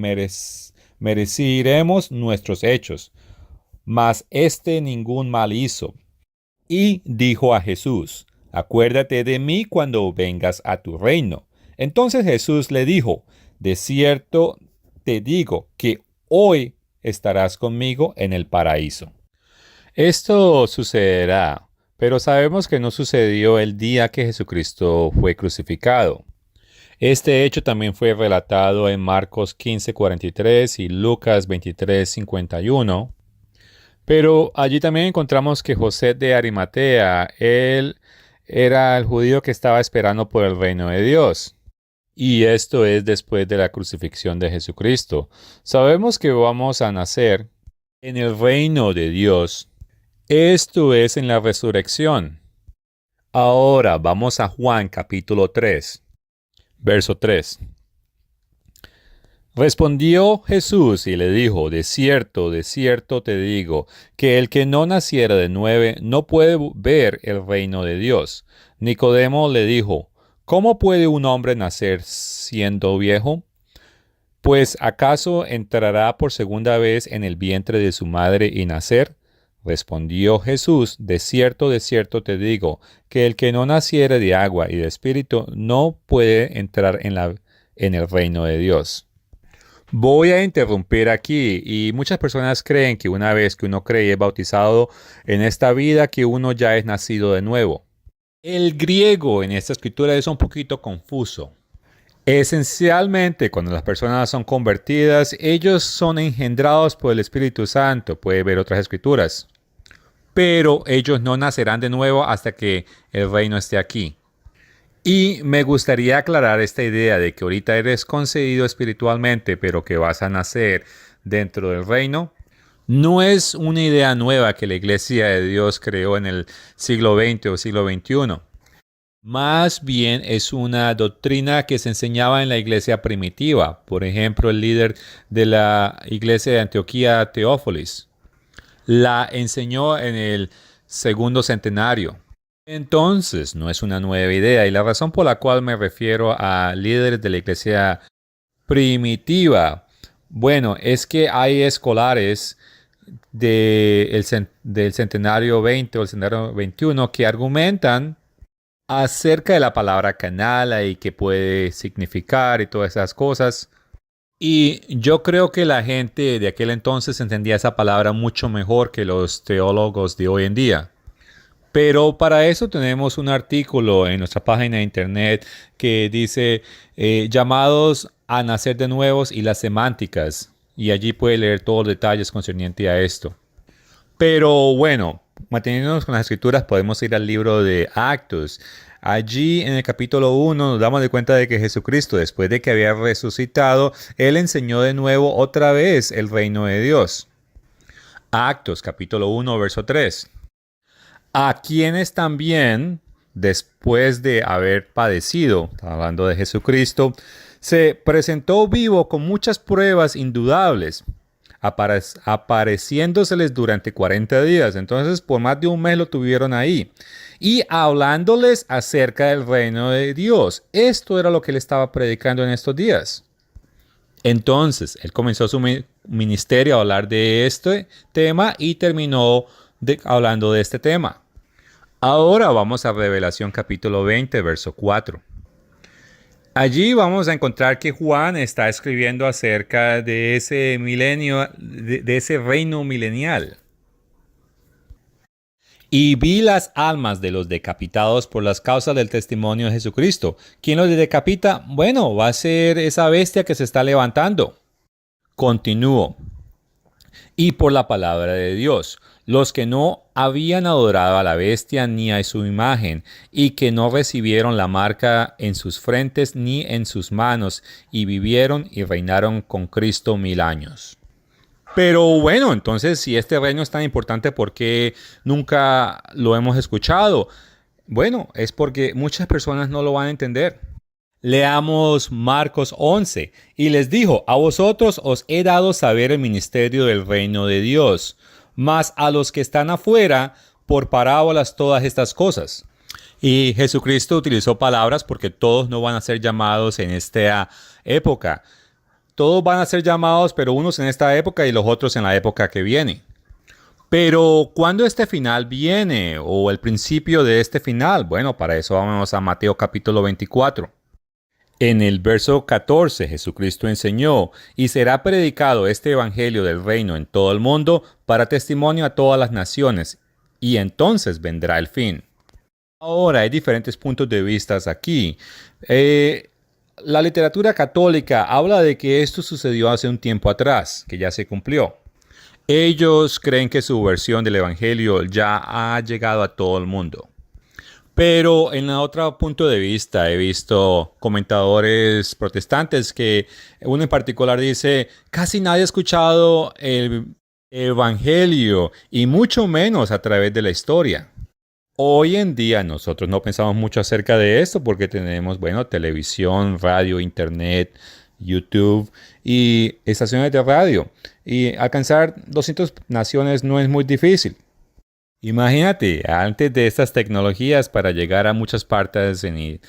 mereceremos nuestros hechos, mas ningún mal hizo. Y dijo a Jesús, acuérdate de mí cuando vengas a tu reino. Entonces Jesús le dijo, de cierto te digo que hoy estarás conmigo en el paraíso. Esto sucederá, pero sabemos que no sucedió el día que Jesucristo fue crucificado. Este hecho también fue relatado en Marcos 15:43 y Lucas 23:51. Pero allí también encontramos que José de Arimatea, él era el judío que estaba esperando por el reino de Dios. Y esto es después de la crucifixión de Jesucristo. Sabemos que vamos a nacer en el reino de Dios. Esto es en la resurrección. Ahora vamos a Juan capítulo 3, verso 3. Respondió Jesús y le dijo, de cierto te digo, que el que no naciera de nuevo no puede ver el reino de Dios. Nicodemo le dijo, ¿cómo puede un hombre nacer siendo viejo? Pues ¿acaso entrará por segunda vez en el vientre de su madre y nacer? Respondió Jesús, de cierto te digo, que el que no naciere de agua y de espíritu no puede entrar en el reino de Dios. Voy a interrumpir aquí, y muchas personas creen que una vez que uno cree y es bautizado en esta vida, que uno ya es nacido de nuevo. El griego en esta escritura es un poquito confuso. Esencialmente, cuando las personas son convertidas, ellos son engendrados por el Espíritu Santo. Puede ver otras escrituras. Pero ellos no nacerán de nuevo hasta que el reino esté aquí. Y me gustaría aclarar esta idea de que ahorita eres concedido espiritualmente, pero que vas a nacer dentro del reino. No es una idea nueva que la Iglesia de Dios creó en el siglo XX o siglo XXI. Más bien es una doctrina que se enseñaba en la iglesia primitiva. Por ejemplo, el líder de la iglesia de Antioquía, Teófilos, la enseñó en el segundo centenario. Entonces, no es una nueva idea, y la razón por la cual me refiero a líderes de la iglesia primitiva, bueno, es que hay escolares del centenario 20 o el centenario 21 que argumentan acerca de la palabra canala y qué puede significar y todas esas cosas. Y yo creo que la gente de aquel entonces entendía esa palabra mucho mejor que los teólogos de hoy en día. Pero para eso tenemos un artículo en nuestra página de internet que dice llamados a nacer de nuevos y las semánticas. y allí puede leer todos los detalles concernientes a esto. Pero bueno, manteniéndonos con las escrituras, podemos ir al libro de Actos. Allí en el capítulo 1 nos damos de cuenta de que Jesucristo, después de que había resucitado, Él enseñó de nuevo otra vez el reino de Dios. Actos capítulo 1 verso 3. A quienes también, después de haber padecido, hablando de Jesucristo, se presentó vivo con muchas pruebas indudables, apareciéndoseles durante 40 días. Entonces, por más de un mes lo tuvieron ahí. Y hablándoles acerca del reino de Dios. Esto era lo que él estaba predicando en estos días. Entonces, él comenzó su ministerio a hablar de este tema y terminó hablando de este tema. Ahora vamos a Revelación capítulo 20, verso 4. Allí vamos a encontrar que Juan está escribiendo acerca de ese milenio, de ese reino milenial. Y vi las almas de los decapitados por las causas del testimonio de Jesucristo. ¿Quién los decapita? Bueno, va a ser esa bestia que se está levantando. Continúo. Y por la palabra de Dios, los que no habían adorado a la bestia ni a su imagen, y que no recibieron la marca en sus frentes ni en sus manos, y vivieron y reinaron con Cristo 1000 años. Pero bueno, entonces si este reino es tan importante, ¿por qué nunca lo hemos escuchado? Bueno, es porque muchas personas no lo van a entender. Leamos Marcos 11. Y les dijo: a vosotros os he dado saber el ministerio del reino de Dios, mas a los que están afuera, por parábolas todas estas cosas. Y Jesucristo utilizó palabras porque todos no van a ser llamados en esta época. Todos van a ser llamados, pero unos en esta época y los otros en la época que viene. Pero ¿cuándo este final viene? ¿O el principio de este final? Bueno, para eso vamos a Mateo capítulo 24. En el verso 14, Jesucristo enseñó: y será predicado este evangelio del reino en todo el mundo para testimonio a todas las naciones, y entonces vendrá el fin. Ahora, hay diferentes puntos de vista aquí. La literatura católica habla de que esto sucedió hace un tiempo atrás, que ya se cumplió. Ellos creen que su versión del evangelio ya ha llegado a todo el mundo. Pero en el otro punto de vista he visto comentadores protestantes que uno en particular dice: casi nadie ha escuchado el evangelio y mucho menos a través de la historia. Hoy en día nosotros no pensamos mucho acerca de esto porque tenemos, televisión, radio, internet, YouTube y estaciones de radio. Y alcanzar 200 naciones no es muy difícil. Imagínate, antes de estas tecnologías, para llegar a muchas partes en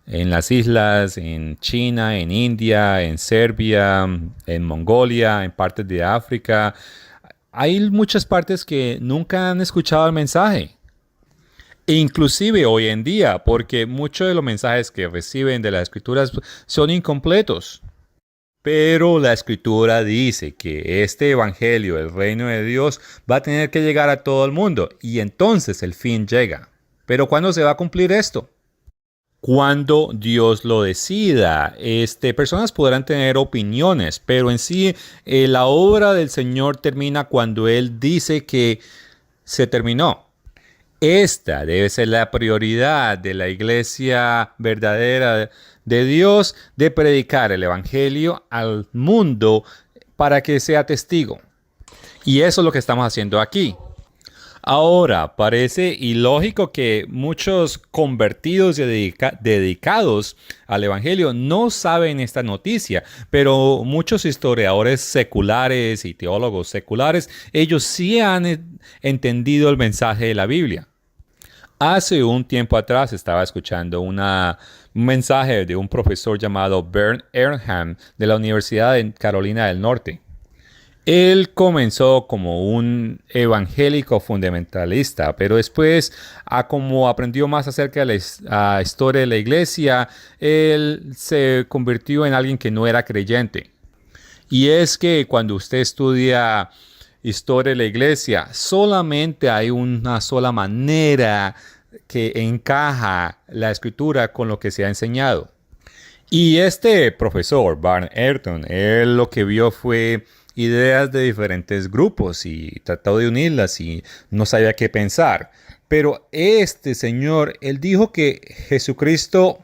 las islas, en China, en India, en Serbia, en Mongolia, en partes de África, hay muchas partes que nunca han escuchado el mensaje. Inclusive hoy en día, porque muchos de los mensajes que reciben de las escrituras son incompletos. Pero la escritura dice que este evangelio, el reino de Dios, va a tener que llegar a todo el mundo y entonces el fin llega. Pero ¿cuándo se va a cumplir esto? Cuando Dios lo decida. Personas podrán tener opiniones, pero en sí la obra del Señor termina cuando Él dice que se terminó. Esta debe ser la prioridad de la iglesia verdadera de Dios, de predicar el evangelio al mundo para que sea testigo. Y eso es lo que estamos haciendo aquí. Ahora, parece ilógico que muchos convertidos y dedicados al evangelio no saben esta noticia, pero muchos historiadores seculares y teólogos seculares, ellos sí han entendido el mensaje de la Biblia. Hace un tiempo atrás estaba escuchando un mensaje de un profesor llamado Bernd Ehrnhardt de la Universidad de Carolina del Norte. Él comenzó como un evangélico fundamentalista, pero después, como aprendió más acerca de la historia de la iglesia, él se convirtió en alguien que no era creyente. Y es que cuando usted estudia historia de la iglesia, solamente hay una sola manera que encaja la escritura con lo que se ha enseñado. Y este profesor, Bernd Ehrnhardt, él lo que vio fue ideas de diferentes grupos y trató de unirlas y no sabía qué pensar. Pero este señor, él dijo que Jesucristo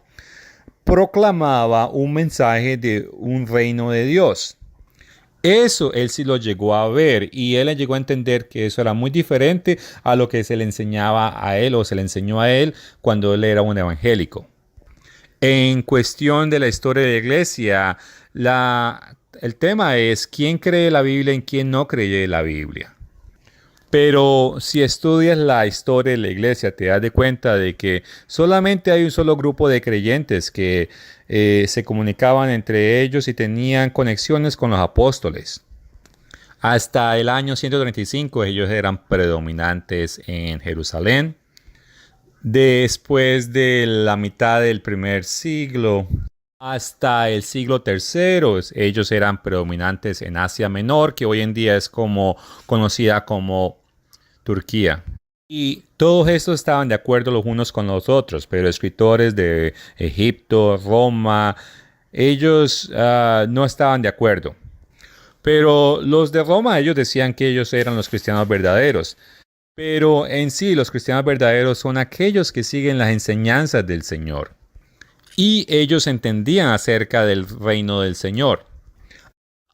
proclamaba un mensaje de un reino de Dios. Eso él sí lo llegó a ver y él llegó a entender que eso era muy diferente a lo que se le enseñaba a él o se le enseñó a él cuando él era un evangélico. En cuestión de la historia de la iglesia, el tema es quién cree la Biblia y quién no cree la Biblia. Pero si estudias la historia de la iglesia, te das de cuenta de que solamente hay un solo grupo de creyentes que se comunicaban entre ellos y tenían conexiones con los apóstoles. Hasta el año 135 ellos eran predominantes en Jerusalén. Después de la mitad del primer siglo hasta el siglo III, ellos eran predominantes en Asia Menor, que hoy en día es como conocida como Turquía. Y todos estos estaban de acuerdo los unos con los otros, pero escritores de Egipto, Roma, ellos no estaban de acuerdo. Pero los de Roma, ellos decían que ellos eran los cristianos verdaderos. Pero en sí, los cristianos verdaderos son aquellos que siguen las enseñanzas del Señor. Y ellos entendían acerca del reino del Señor.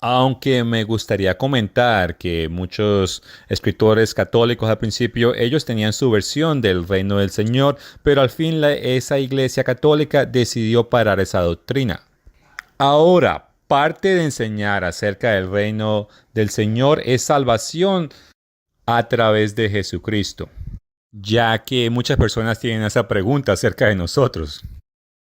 Aunque me gustaría comentar que muchos escritores católicos al principio, ellos tenían su versión del reino del Señor, pero al fin esa iglesia católica decidió parar esa doctrina. Ahora, parte de enseñar acerca del reino del Señor es salvación a través de Jesucristo, ya que muchas personas tienen esa pregunta acerca de nosotros.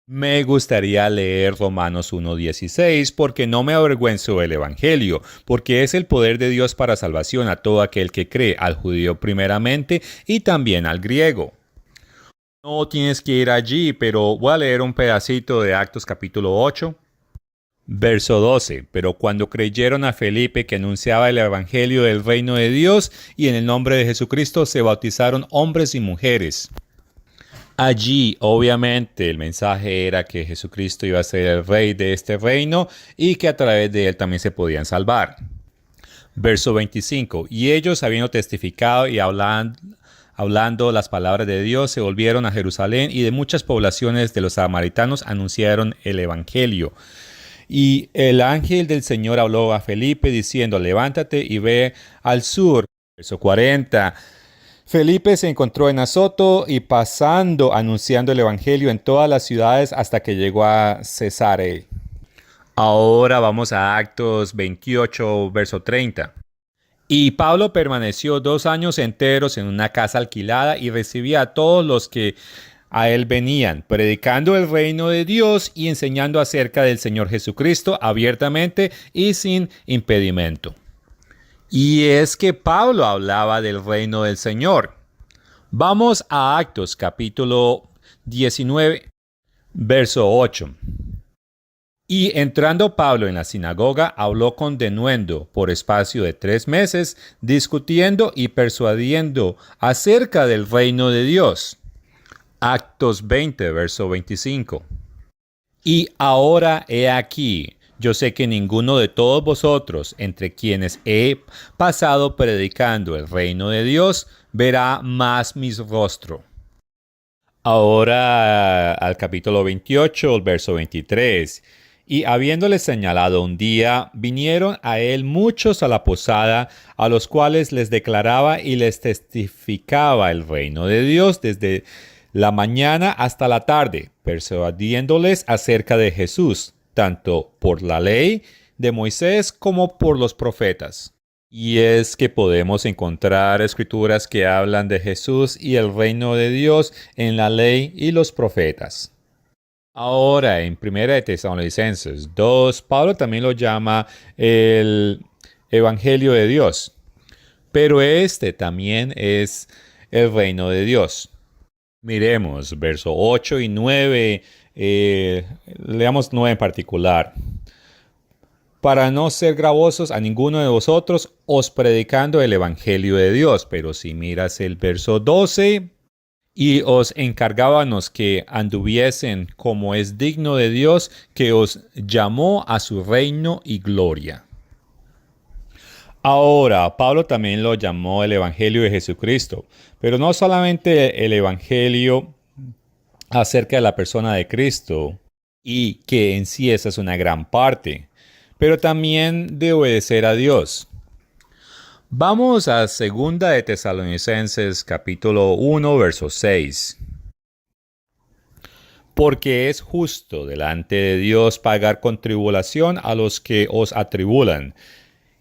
Me gustaría leer Romanos 1:16 porque no me avergüenzo del Evangelio, porque es el poder de Dios para salvación a todo aquel que cree, al judío primeramente y también al griego. No tienes que ir allí, pero voy a leer un pedacito de Actos capítulo 8. Verso 12. Pero cuando creyeron a Felipe que anunciaba el evangelio del reino de Dios y en el nombre de Jesucristo se bautizaron hombres y mujeres. Allí, obviamente, el mensaje era que Jesucristo iba a ser el rey de este reino y que a través de él también se podían salvar. Verso 25. Y ellos, habiendo testificado y hablando las palabras de Dios, se volvieron a Jerusalén y de muchas poblaciones de los samaritanos anunciaron el evangelio. Y el ángel del Señor habló a Felipe diciendo, levántate y ve al sur. Verso 40. Felipe se encontró en Azoto y pasando, anunciando el evangelio en todas las ciudades hasta que llegó a Cesarea. Ahora vamos a Actos 28, verso 30. Y Pablo permaneció 2 años enteros en una casa alquilada y recibía a todos los que a él venían, predicando el reino de Dios y enseñando acerca del Señor Jesucristo abiertamente y sin impedimento. Y es que Pablo hablaba del reino del Señor. Vamos a Actos capítulo 19, verso 8. Y entrando Pablo en la sinagoga, habló con denuendo por espacio de 3 meses, discutiendo y persuadiendo acerca del reino de Dios. Actos 20, verso 25. Y ahora he aquí, yo sé que ninguno de todos vosotros, entre quienes he pasado predicando el reino de Dios, verá más mi rostro. Ahora al capítulo 28, el verso 23. Y habiéndole señalado un día, vinieron a él muchos a la posada, a los cuales les declaraba y les testificaba el reino de Dios desde la mañana hasta la tarde, persuadiéndoles acerca de Jesús, tanto por la ley de Moisés como por los profetas. Y es que podemos encontrar escrituras que hablan de Jesús y el reino de Dios en la ley y los profetas. Ahora, en 1 de Tesalonicenses 2, Pablo también lo llama el Evangelio de Dios. Pero este también es el reino de Dios. Miremos verso 8 y 9, leamos 9 en particular. Para no ser gravosos a ninguno de vosotros, os predicando el Evangelio de Dios. Pero si miras el verso 12, y os encargábamos que anduviesen como es digno de Dios, que os llamó a su reino y gloria. Ahora, Pablo también lo llamó el Evangelio de Jesucristo, pero no solamente el Evangelio acerca de la persona de Cristo, y que en sí esa es una gran parte, pero también de obedecer a Dios. Vamos a 2 de Tesalonicenses capítulo 1, verso 6. Porque es justo delante de Dios pagar con tribulación a los que os atribulan,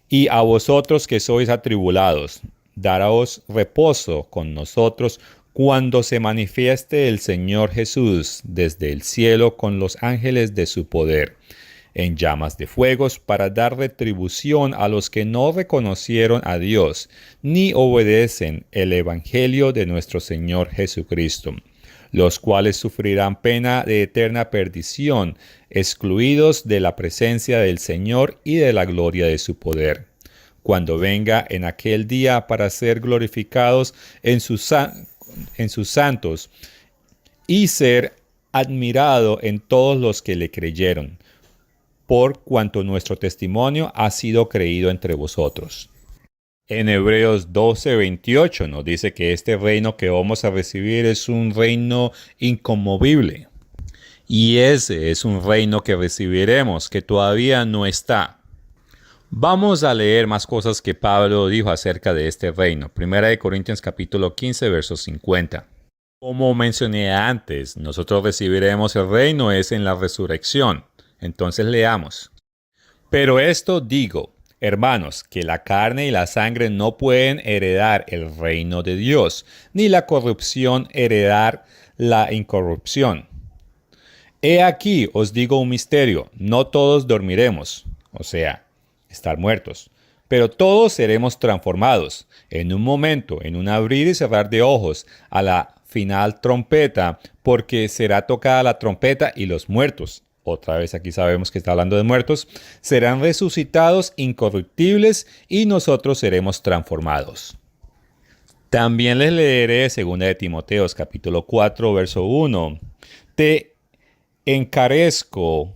y a vosotros que sois atribulados, daros reposo con nosotros cuando se manifieste el Señor Jesús desde el cielo con los ángeles de su poder, en llamas de fuegos, para dar retribución a los que no reconocieron a Dios, ni obedecen el Evangelio de nuestro Señor Jesucristo, los cuales sufrirán pena de eterna perdición, excluidos de la presencia del Señor y de la gloria de su poder, cuando venga en aquel día para ser glorificados en sus santos y ser admirado en todos los que le creyeron, por cuanto nuestro testimonio ha sido creído entre vosotros. En Hebreos 12:28 nos dice que este reino que vamos a recibir es un reino inconmovible. Y ese es un reino que recibiremos, que todavía no está. Vamos a leer más cosas que Pablo dijo acerca de este reino. 1 Corintios capítulo 15, verso 50. Como mencioné antes, nosotros recibiremos el reino es en la resurrección. Entonces leamos. Pero esto digo, hermanos, que la carne y la sangre no pueden heredar el reino de Dios, ni la corrupción heredar la incorrupción. He aquí os digo un misterio, no todos dormiremos, o sea, estar muertos, pero todos seremos transformados, en un momento, en un abrir y cerrar de ojos, a la final trompeta, porque será tocada la trompeta y los muertos, otra vez aquí sabemos que está hablando de muertos, serán resucitados incorruptibles y nosotros seremos transformados. También les leeré 2 de Timoteo capítulo 4, verso 1. Te encarezco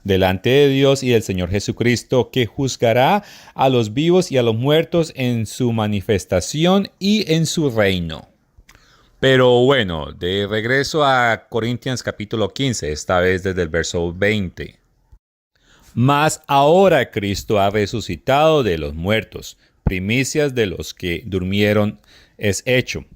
delante de Dios y del Señor Jesucristo, que juzgará a los vivos y a los muertos en su manifestación y en su reino. Pero bueno, de regreso a Corintios capítulo 15, esta vez desde el verso 20. Mas ahora Cristo ha resucitado de los muertos, primicias de los que durmieron es hecho.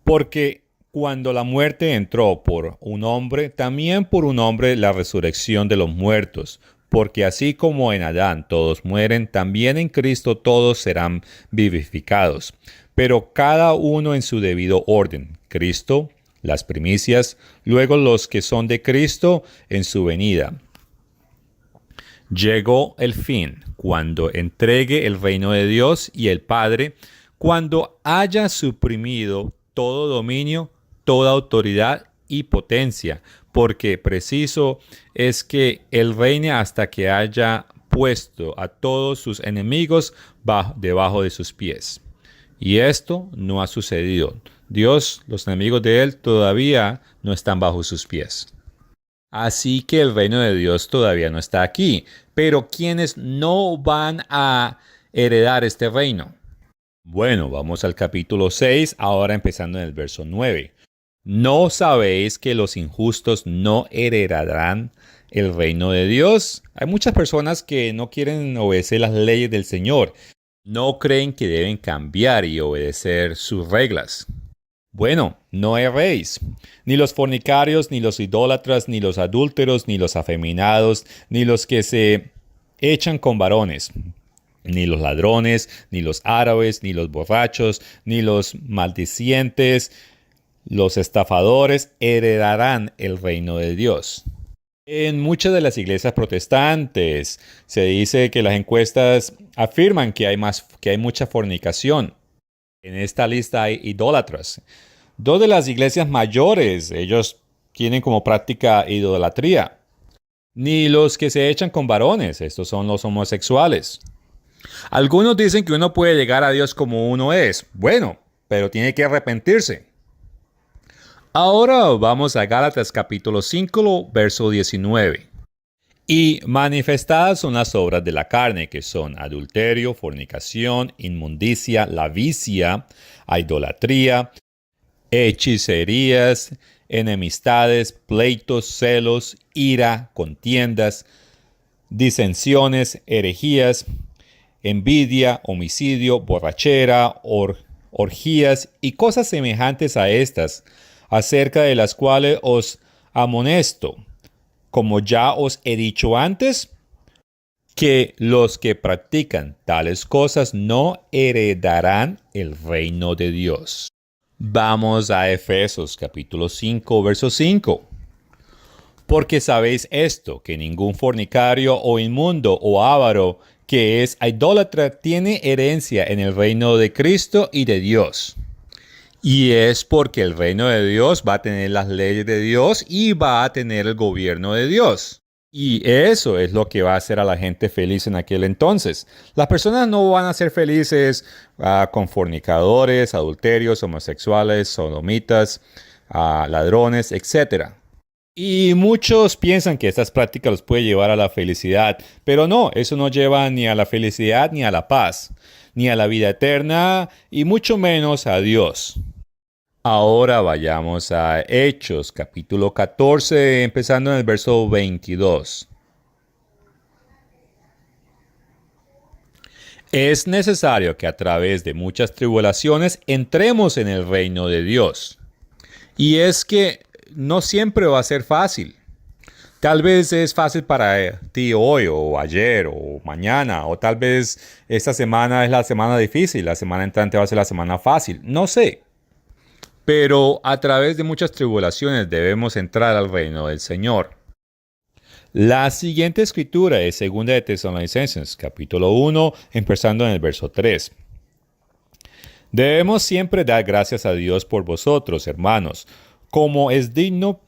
Porque cuando la muerte entró por un hombre, también por un hombre la resurrección de los muertos. Porque así como en Adán todos mueren, también en Cristo todos serán vivificados. Pero cada uno en su debido orden. Cristo, las primicias, luego los que son de Cristo en su venida. Llegó el fin, cuando entregue el reino de Dios y el Padre, cuando haya suprimido todo dominio, toda autoridad y potencia, porque preciso es que Él reine hasta que haya puesto a todos sus enemigos debajo de sus pies. Y esto no ha sucedido. Dios, los enemigos de Él, todavía no están bajo sus pies. Así que el reino de Dios todavía no está aquí. Pero ¿quiénes no van a heredar este reino? Bueno, vamos al capítulo 6, ahora empezando en el verso 9. ¿No sabéis que los injustos no heredarán el reino de Dios? Hay muchas personas que no quieren obedecer las leyes del Señor. No creen que deben cambiar y obedecer sus reglas. Bueno, no erréis. Ni los fornicarios, ni los idólatras, ni los adúlteros, ni los afeminados, ni los que se echan con varones, ni los ladrones, ni los árabes, ni los borrachos, ni los maldicientes, los estafadores heredarán el reino de Dios. En muchas de las iglesias protestantes se dice que las encuestas afirman que hay mucha fornicación. En esta lista hay idólatras. Dos de las iglesias mayores, ellos tienen como práctica idolatría. Ni los que se echan con varones, estos son los homosexuales. Algunos dicen que uno puede llegar a Dios como uno es. Bueno, pero tiene que arrepentirse. Ahora vamos a Gálatas capítulo 5, verso 19. Y manifestadas son las obras de la carne, que son adulterio, fornicación, inmundicia, lavicia, idolatría, hechicerías, enemistades, pleitos, celos, ira, contiendas, disensiones, herejías, envidia, homicidio, borrachera, orgías y cosas semejantes a estas, acerca de las cuales os amonesto, como ya os he dicho antes, que los que practican tales cosas no heredarán el reino de Dios. Vamos a Efesios capítulo 5, verso 5. Porque sabéis esto, que ningún fornicario o inmundo o avaro que es idólatra tiene herencia en el reino de Cristo y de Dios. Y es porque el reino de Dios va a tener las leyes de Dios y va a tener el gobierno de Dios. Y eso es lo que va a hacer a la gente feliz en aquel entonces. Las personas no van a ser felices con fornicadores, adulterios, homosexuales, sodomitas, ladrones, etc. Y muchos piensan que estas prácticas los puede llevar a la felicidad, pero no, eso no lleva ni a la felicidad ni a la paz, ni a la vida eterna y mucho menos a Dios. Ahora vayamos a Hechos, capítulo 14, empezando en el verso 22. Es necesario que a través de muchas tribulaciones entremos en el reino de Dios. Y es que no siempre va a ser fácil. Tal vez es fácil para ti hoy o ayer o mañana, o tal vez esta semana es la semana difícil, la semana entrante va a ser la semana fácil, no sé. Pero a través de muchas tribulaciones debemos entrar al reino del Señor. La siguiente escritura es 2 de Tesalonicenses, capítulo 1, empezando en el verso 3. Debemos siempre dar gracias a Dios por vosotros, hermanos, como es digno,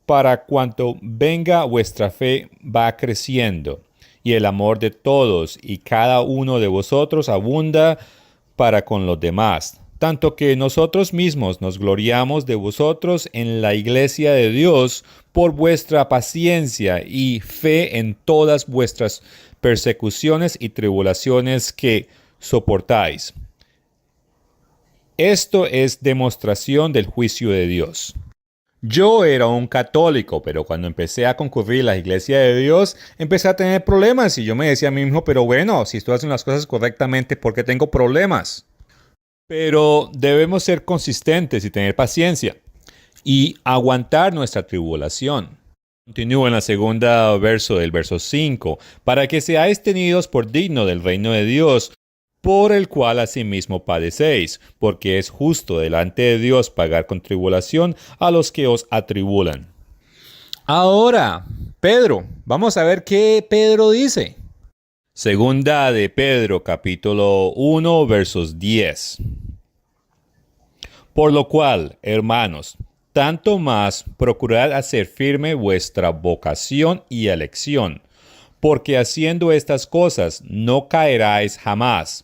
para cuanto venga vuestra fe va creciendo, y el amor de todos y cada uno de vosotros abunda para con los demás, tanto que nosotros mismos nos gloriamos de vosotros en la iglesia de Dios por vuestra paciencia y fe en todas vuestras persecuciones y tribulaciones que soportáis. Esto es demostración del juicio de Dios. Yo era un católico, pero cuando empecé a concurrir a la iglesia de Dios, empecé a tener problemas y yo me decía a mí mismo, pero bueno, si estoy haciendo las cosas correctamente, ¿por qué tengo problemas? Pero debemos ser consistentes y tener paciencia y aguantar nuestra tribulación. Continúo en la segunda verso del verso 5, para que seáis tenidos por digno del reino de Dios, por el cual asimismo padecéis, porque es justo delante de Dios pagar con tribulación a los que os atribulan. Ahora, Pedro, vamos a ver qué Pedro dice. Segunda de Pedro, capítulo 1, versos 10. Por lo cual, hermanos, tanto más procurad hacer firme vuestra vocación y elección, porque haciendo estas cosas no caeráis jamás,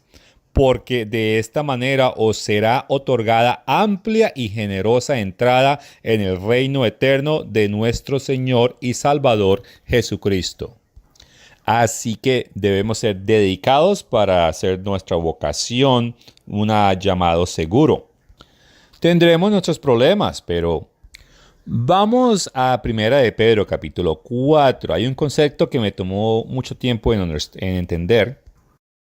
porque de esta manera os será otorgada amplia y generosa entrada en el reino eterno de nuestro Señor y Salvador Jesucristo. Así que debemos ser dedicados para hacer nuestra vocación un llamado seguro. Tendremos nuestros problemas, pero vamos a 1 de Pedro capítulo 4. Hay un concepto que me tomó mucho tiempo en entender.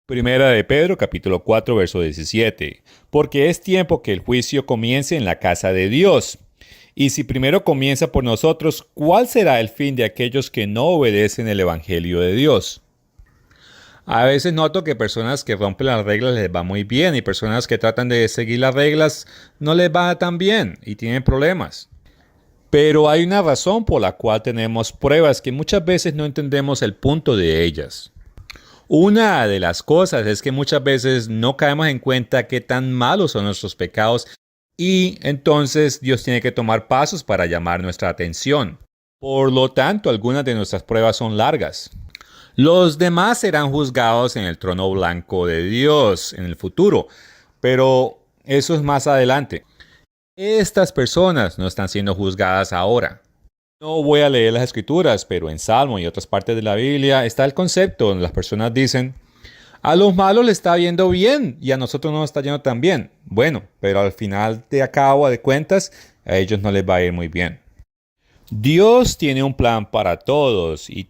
1 de Pedro capítulo 4 verso 17. Porque es tiempo que el juicio comience en la casa de Dios. Y si primero comienza por nosotros, ¿cuál será el fin de aquellos que no obedecen el Evangelio de Dios? A veces noto que personas que rompen las reglas les va muy bien y personas que tratan de seguir las reglas no les va tan bien y tienen problemas. Pero hay una razón por la cual tenemos pruebas que muchas veces no entendemos el punto de ellas. Una de las cosas es que muchas veces no caemos en cuenta qué tan malos son nuestros pecados y entonces Dios tiene que tomar pasos para llamar nuestra atención. Por lo tanto, algunas de nuestras pruebas son largas. Los demás serán juzgados en el trono blanco de Dios en el futuro, pero eso es más adelante. Estas personas no están siendo juzgadas ahora. No voy a leer las escrituras, pero en Salmo y otras partes de la Biblia está el concepto donde las personas dicen, a los malos le está yendo bien y a nosotros no nos está yendo tan bien. Bueno, pero al final de cabo de cuentas, a ellos no les va a ir muy bien. Dios tiene un plan para todos y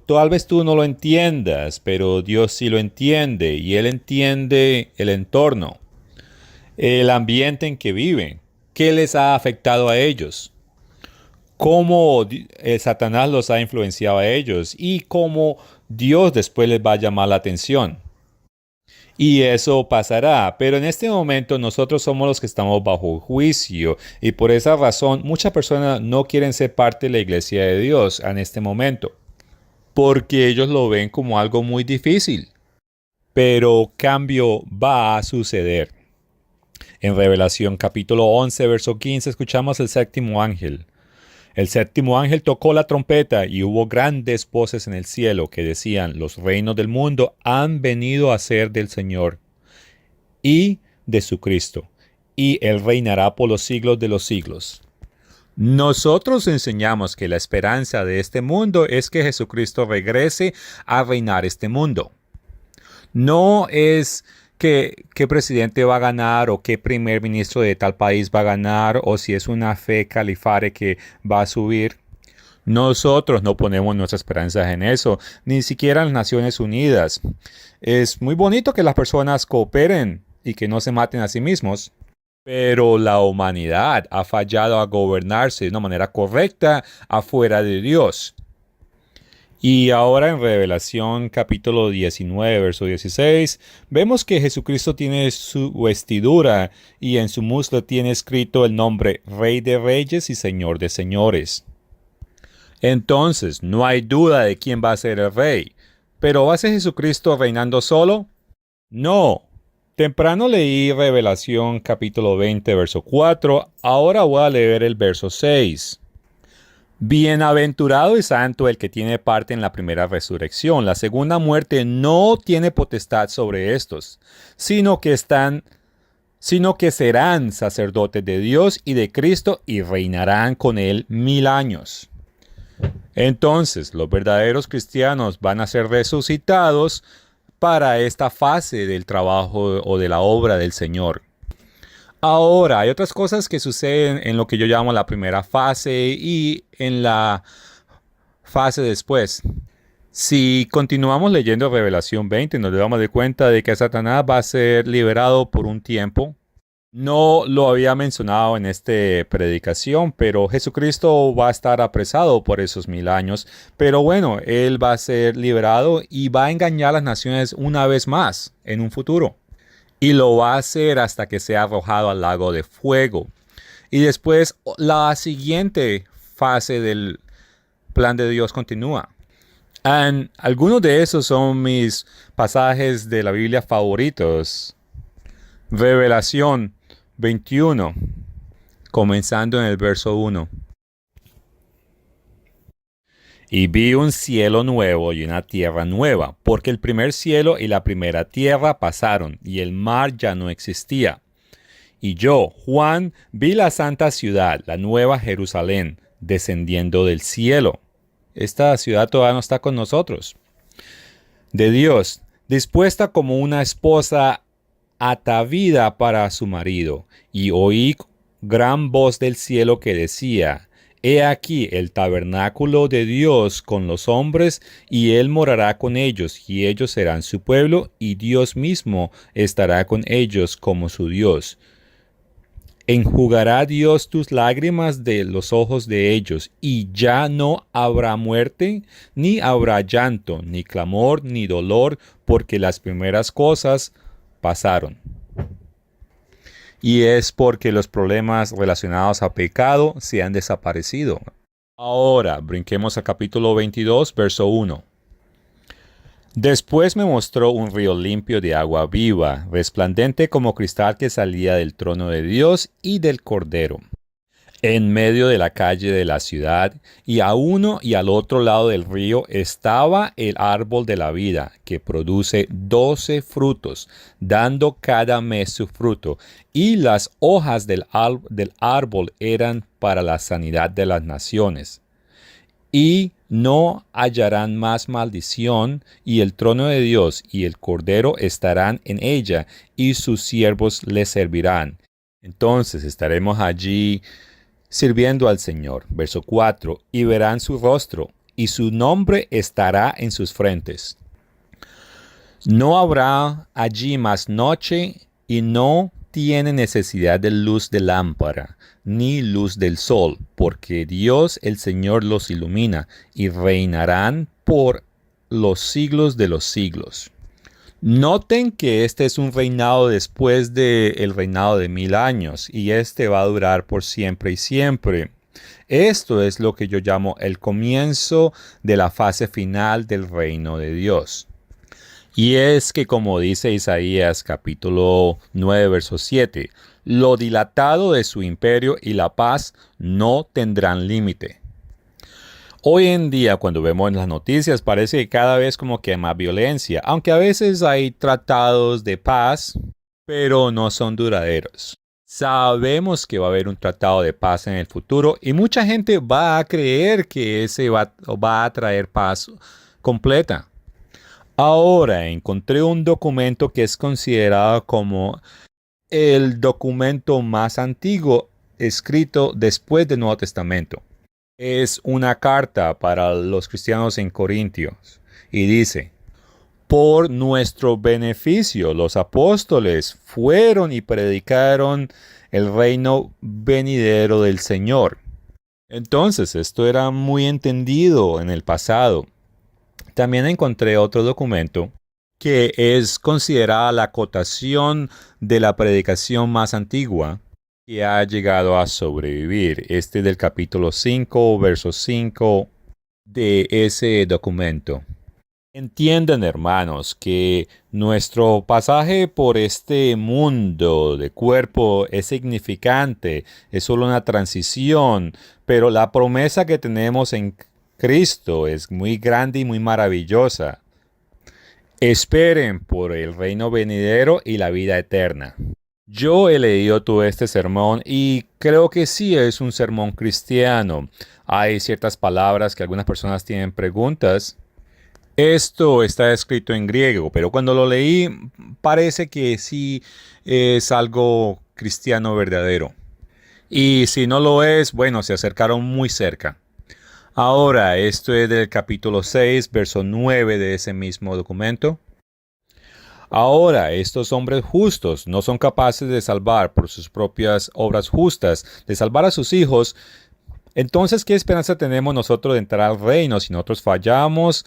tal vez tú no lo entiendas, pero Dios sí lo entiende y Él entiende el entorno, el ambiente en que viven, qué les ha afectado a ellos, cómo Satanás los ha influenciado a ellos y cómo Dios después les va a llamar la atención. Y eso pasará, pero en este momento nosotros somos los que estamos bajo juicio y por esa razón muchas personas no quieren ser parte de la iglesia de Dios en este momento, porque ellos lo ven como algo muy difícil. Pero cambio va a suceder. En Revelación capítulo 11, verso 15 escuchamos el séptimo ángel. El séptimo ángel tocó la trompeta y hubo grandes voces en el cielo que decían, los reinos del mundo han venido a ser del Señor y de su Cristo, y Él reinará por los siglos de los siglos. Nosotros enseñamos que la esperanza de este mundo es que Jesucristo regrese a reinar este mundo. No es qué presidente va a ganar o qué primer ministro de tal país va a ganar o si es una fe califare que va a subir. Nosotros no ponemos nuestras esperanzas en eso, ni siquiera en las Naciones Unidas. Es muy bonito que las personas cooperen y que no se maten a sí mismos, pero la humanidad ha fallado a gobernarse de una manera correcta afuera de Dios. Y ahora en Revelación capítulo 19, verso 16, vemos que Jesucristo tiene su vestidura y en su muslo tiene escrito el nombre Rey de Reyes y Señor de Señores. Entonces, no hay duda de quién va a ser el rey. ¿Pero va a ser Jesucristo reinando solo? No. Temprano leí Revelación capítulo 20, verso 4. Ahora voy a leer el verso 6. Bienaventurado y santo el que tiene parte en la primera resurrección. La segunda muerte no tiene potestad sobre estos, sino que serán sacerdotes de Dios y de Cristo y reinarán con él 1000 años. Entonces, los verdaderos cristianos van a ser resucitados para esta fase del trabajo o de la obra del Señor. Ahora, hay otras cosas que suceden en lo que yo llamo la primera fase y en la fase después. Si continuamos leyendo Revelación 20, nos damos de cuenta de que Satanás va a ser liberado por un tiempo. No lo había mencionado en esta predicación, pero Jesucristo va a estar apresado por esos 1000 años. Pero bueno, Él va a ser liberado y va a engañar a las naciones una vez más en un futuro. Y lo va a hacer hasta que sea arrojado al lago de fuego. Y después la siguiente fase del plan de Dios continúa. Algunos de esos son mis pasajes de la Biblia favoritos. Revelación 21, comenzando en el verso 1. Y vi un cielo nuevo y una tierra nueva, porque el primer cielo y la primera tierra pasaron, y el mar ya no existía. Y yo, Juan, vi la santa ciudad, la nueva Jerusalén, descendiendo del cielo. Esta ciudad todavía no está con nosotros. De Dios, dispuesta como una esposa atavida para su marido. Y oí gran voz del cielo que decía, He aquí el tabernáculo de Dios con los hombres, y Él morará con ellos, y ellos serán su pueblo, y Dios mismo estará con ellos como su Dios. Enjugará Dios tus lágrimas de los ojos de ellos, y ya no habrá muerte, ni habrá llanto, ni clamor, ni dolor, porque las primeras cosas pasaron. Y es porque los problemas relacionados a pecado se han desaparecido. Ahora, brinquemos al capítulo 22, verso 1. Después me mostró un río limpio de agua viva, resplandente como cristal que salía del trono de Dios y del Cordero. En medio de la calle de la ciudad, y a uno y al otro lado del río, estaba el árbol de la vida, que produce 12 frutos, dando cada mes su fruto, y las hojas del árbol eran para la sanidad de las naciones. y no hallarán más maldición, y el trono de Dios y el Cordero estarán en ella, y sus siervos le servirán. Entonces estaremos allí sirviendo al Señor. Verso 4, y verán su rostro, y su nombre estará en sus frentes. No habrá allí más noche, y no tiene necesidad de luz de lámpara, ni luz del sol, porque Dios el Señor los ilumina, y reinarán por los siglos de los siglos. Noten que este es un reinado después del reinado de 1000 años, y este va a durar por siempre y siempre. Esto es lo que yo llamo el comienzo de la fase final del reino de Dios. Y es que, como dice Isaías capítulo 9, verso 7, lo dilatado de su imperio y la paz no tendrán límite. Hoy en día, cuando vemos en las noticias, parece que cada vez como que hay más violencia, aunque a veces hay tratados de paz, pero no son duraderos. Sabemos que va a haber un tratado de paz en el futuro y mucha gente va a creer que ese va a traer paz completa. Ahora encontré un documento que es considerado como el documento más antiguo escrito después del Nuevo Testamento. Es una carta para los cristianos en Corintios y dice: por nuestro beneficio los apóstoles fueron y predicaron el reino venidero del Señor. Entonces, esto era muy entendido en el pasado. También encontré otro documento que es considerada la acotación de la predicación más antigua que ha llegado a sobrevivir. Este del capítulo 5, verso 5 de ese documento. Entiendan, hermanos, que nuestro pasaje por este mundo de cuerpo es significante, es solo una transición, pero la promesa que tenemos en Cristo es muy grande y muy maravillosa. Esperen por el reino venidero y la vida eterna. Yo he leído todo este sermón y creo que sí es un sermón cristiano. Hay ciertas palabras que algunas personas tienen preguntas. Esto está escrito en griego, pero cuando lo leí parece que sí es algo cristiano verdadero. Y si no lo es, bueno, se acercaron muy cerca. Ahora, esto es del capítulo 6, verso 9 de ese mismo documento. Ahora, estos hombres justos no son capaces de salvar por sus propias obras justas, de salvar a sus hijos. Entonces, ¿qué esperanza tenemos nosotros de entrar al reino si nosotros fallamos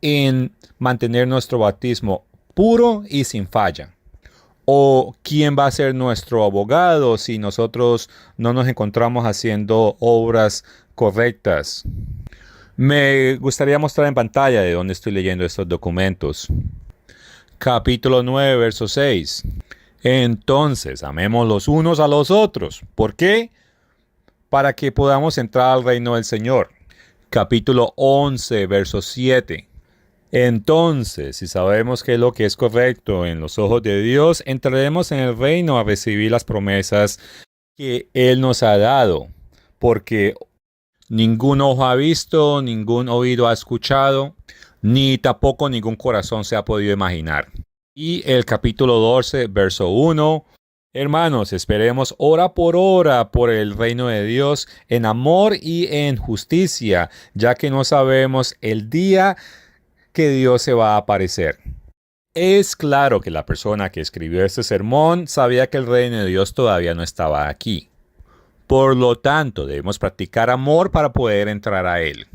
en mantener nuestro bautismo puro y sin falla? ¿O quién va a ser nuestro abogado si nosotros no nos encontramos haciendo obras correctas? Me gustaría mostrar en pantalla de dónde estoy leyendo estos documentos. Capítulo 9, verso 6. Entonces, amemos los unos a los otros. ¿Por qué? Para que podamos entrar al reino del Señor. Capítulo 11, verso 7. Entonces, si sabemos qué es lo que es correcto en los ojos de Dios, entraremos en el reino a recibir las promesas que Él nos ha dado. Porque ningún ojo ha visto, ningún oído ha escuchado, ni tampoco ningún corazón se ha podido imaginar. Y el capítulo 12, verso 1. Hermanos, esperemos hora por el reino de Dios en amor y en justicia, ya que no sabemos el día que Dios se va a aparecer. Es claro que la persona que escribió este sermón sabía que el reino de Dios todavía no estaba aquí. Por lo tanto, debemos practicar amor para poder entrar a Él.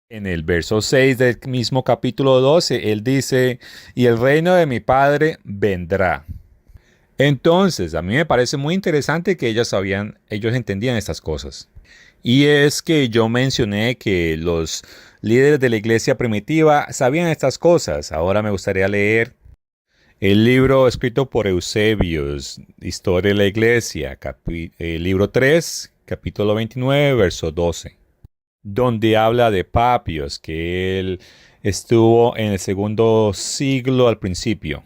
En el verso 6 del mismo capítulo 12, Él dice: y el reino de mi Padre vendrá. Entonces, a mí me parece muy interesante que ellos entendían estas cosas. Y es que yo mencioné que los líderes de la iglesia primitiva sabían estas cosas. Ahora me gustaría leer el libro escrito por Eusebius, Historia de la Iglesia, libro 3, capítulo 29, verso 12, donde habla de Papios, que él estuvo en el segundo siglo al principio.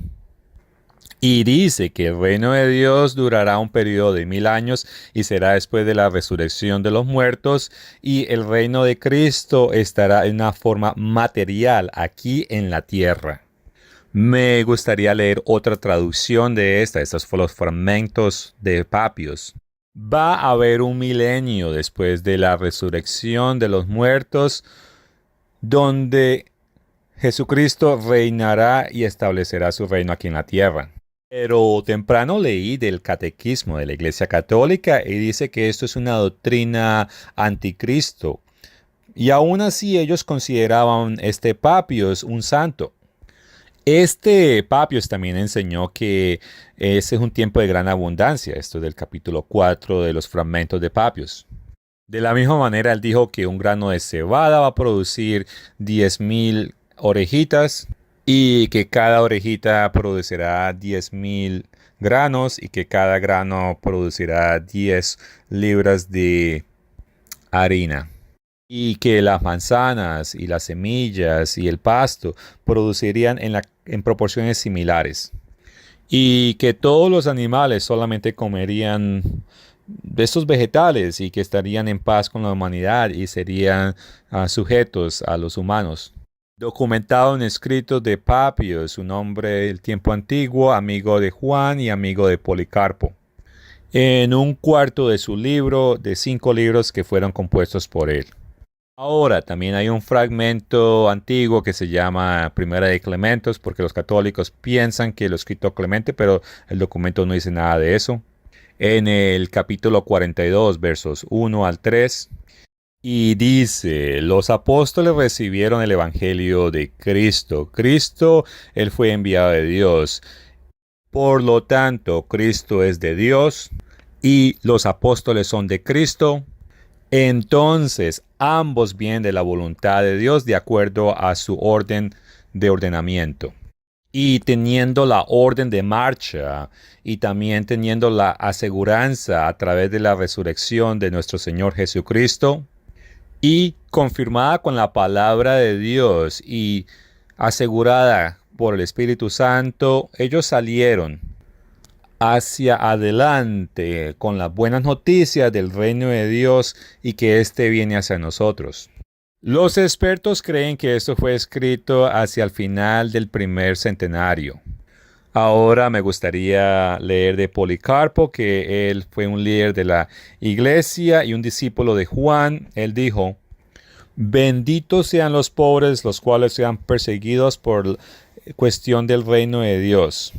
Y dice que el reino de Dios durará un periodo de 1000 años y será después de la resurrección de los muertos, y el reino de Cristo estará en una forma material aquí en la tierra. Me gustaría leer otra traducción de estos fueron los fragmentos de Papios. Va a haber un milenio después de la resurrección de los muertos, donde Jesucristo reinará y establecerá su reino aquí en la tierra. Pero temprano leí del catequismo de la Iglesia Católica y dice que esto es una doctrina anticristo. Y aún así ellos consideraban este Papios un santo. Este Papios también enseñó que ese es un tiempo de gran abundancia, esto es del capítulo 4 de los fragmentos de Papios. De la misma manera, él dijo que un grano de cebada va a producir 10,000 orejitas y que cada orejita producirá 10,000 granos y que cada grano producirá 10 libras de harina. Y que las manzanas y las semillas y el pasto producirían en proporciones similares. Y que todos los animales solamente comerían de estos vegetales y que estarían en paz con la humanidad y serían sujetos a los humanos. Documentado en escritos de Papios, un hombre del tiempo antiguo, amigo de Juan y amigo de Policarpo, en un cuarto de su libro, de 5 libros que fueron compuestos por él. Ahora también hay un fragmento antiguo que se llama Primera de Clementos, porque los católicos piensan que lo escrito Clemente, pero el documento no dice nada de eso. En el capítulo 42, versos 1 al 3, y dice: los apóstoles recibieron el evangelio de Cristo. Cristo, él fue enviado de Dios. Por lo tanto, Cristo es de Dios y los apóstoles son de Cristo. Entonces, ambos vienen de la voluntad de Dios de acuerdo a su orden de ordenamiento. Y teniendo la orden de marcha y también teniendo la aseguranza a través de la resurrección de nuestro Señor Jesucristo y confirmada con la palabra de Dios y asegurada por el Espíritu Santo, ellos salieron hacia adelante con las buenas noticias del reino de Dios y que éste viene hacia nosotros. Los expertos creen que esto fue escrito hacia el final del primer centenario. Ahora me gustaría leer de Policarpo, que él fue un líder de la iglesia y un discípulo de Juan. Él dijo: benditos sean los pobres, los cuales sean perseguidos por cuestión del reino de Dios.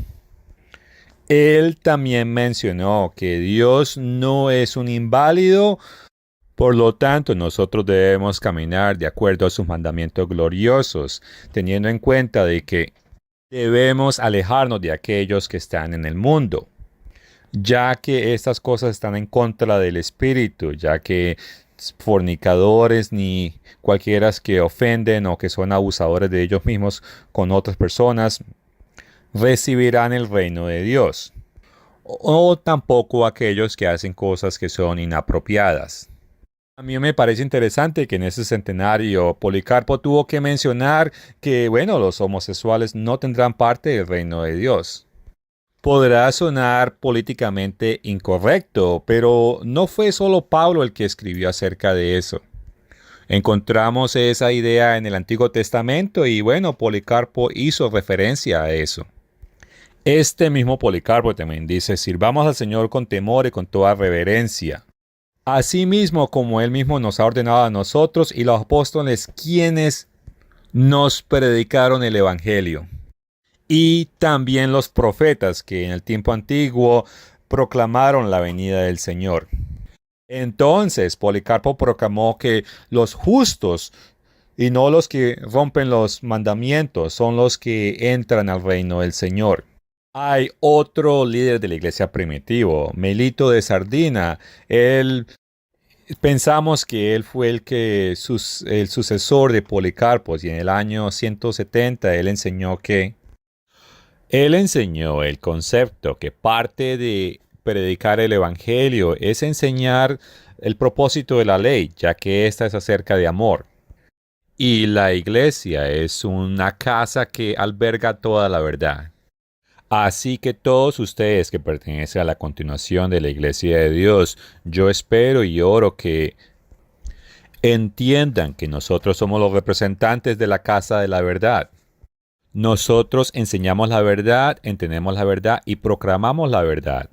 Él también mencionó que Dios no es un inválido, por lo tanto nosotros debemos caminar de acuerdo a sus mandamientos gloriosos, teniendo en cuenta de que debemos alejarnos de aquellos que están en el mundo, ya que estas cosas están en contra del Espíritu, ya que fornicadores ni cualquiera que ofenden o que son abusadores de ellos mismos con otras personas recibirán el reino de Dios, o tampoco aquellos que hacen cosas que son inapropiadas. A mí me parece interesante que en ese centenario Policarpo tuvo que mencionar que, bueno, los homosexuales no tendrán parte del reino de Dios. Podrá sonar políticamente incorrecto, pero no fue solo Pablo el que escribió acerca de eso. Encontramos esa idea en el Antiguo Testamento y, bueno, Policarpo hizo referencia a eso. Este mismo Policarpo también dice: sirvamos al Señor con temor y con toda reverencia. Asimismo, como Él mismo nos ha ordenado a nosotros y los apóstoles quienes nos predicaron el Evangelio. Y también los profetas que en el tiempo antiguo proclamaron la venida del Señor. Entonces, Policarpo proclamó que los justos y no los que rompen los mandamientos son los que entran al reino del Señor. Hay otro líder de la iglesia primitivo, Melito de Sardina. Pensamos que él fue el sucesor de Policarpo, y en el año 170 él enseñó el concepto que parte de predicar el evangelio es enseñar el propósito de la ley, ya que esta es acerca de amor. Y la iglesia es una casa que alberga toda la verdad. Así que todos ustedes que pertenecen a la continuación de la Iglesia de Dios, yo espero y oro que entiendan que nosotros somos los representantes de la casa de la verdad. Nosotros enseñamos la verdad, entendemos la verdad y proclamamos la verdad.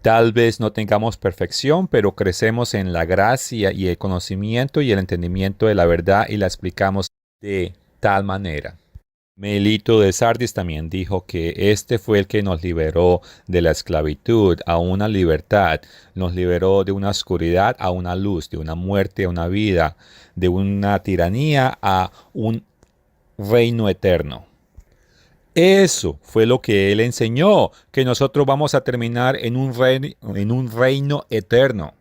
Tal vez no tengamos perfección, pero crecemos en la gracia y el conocimiento y el entendimiento de la verdad y la explicamos de tal manera. Melito de Sardis también dijo que este fue el que nos liberó de la esclavitud a una libertad, nos liberó de una oscuridad a una luz, de una muerte a una vida, de una tiranía a un reino eterno. Eso fue lo que él enseñó, que nosotros vamos a terminar en un reino eterno.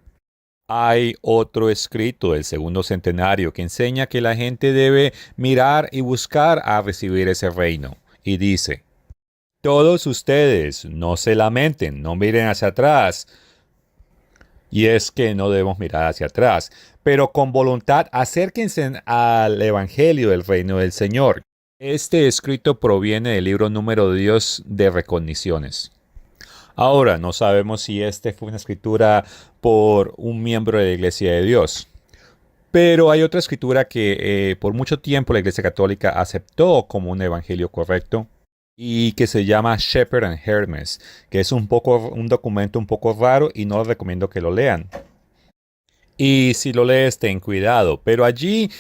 Hay otro escrito del segundo centenario que enseña que la gente debe mirar y buscar a recibir ese reino. Y dice, todos ustedes no se lamenten, no miren hacia atrás. Y es que no debemos mirar hacia atrás, pero con voluntad acérquense al Evangelio del reino del Señor. Este escrito proviene del libro Número de Dios de Recogniciones. Ahora, no sabemos si este fue una escritura por un miembro de la Iglesia de Dios. Pero hay otra escritura que por mucho tiempo la Iglesia Católica aceptó como un evangelio correcto y que se llama Shepherd and Hermes, que es un documento un poco raro y no les recomiendo que lo lean. Y si lo lees, ten cuidado. Pero allí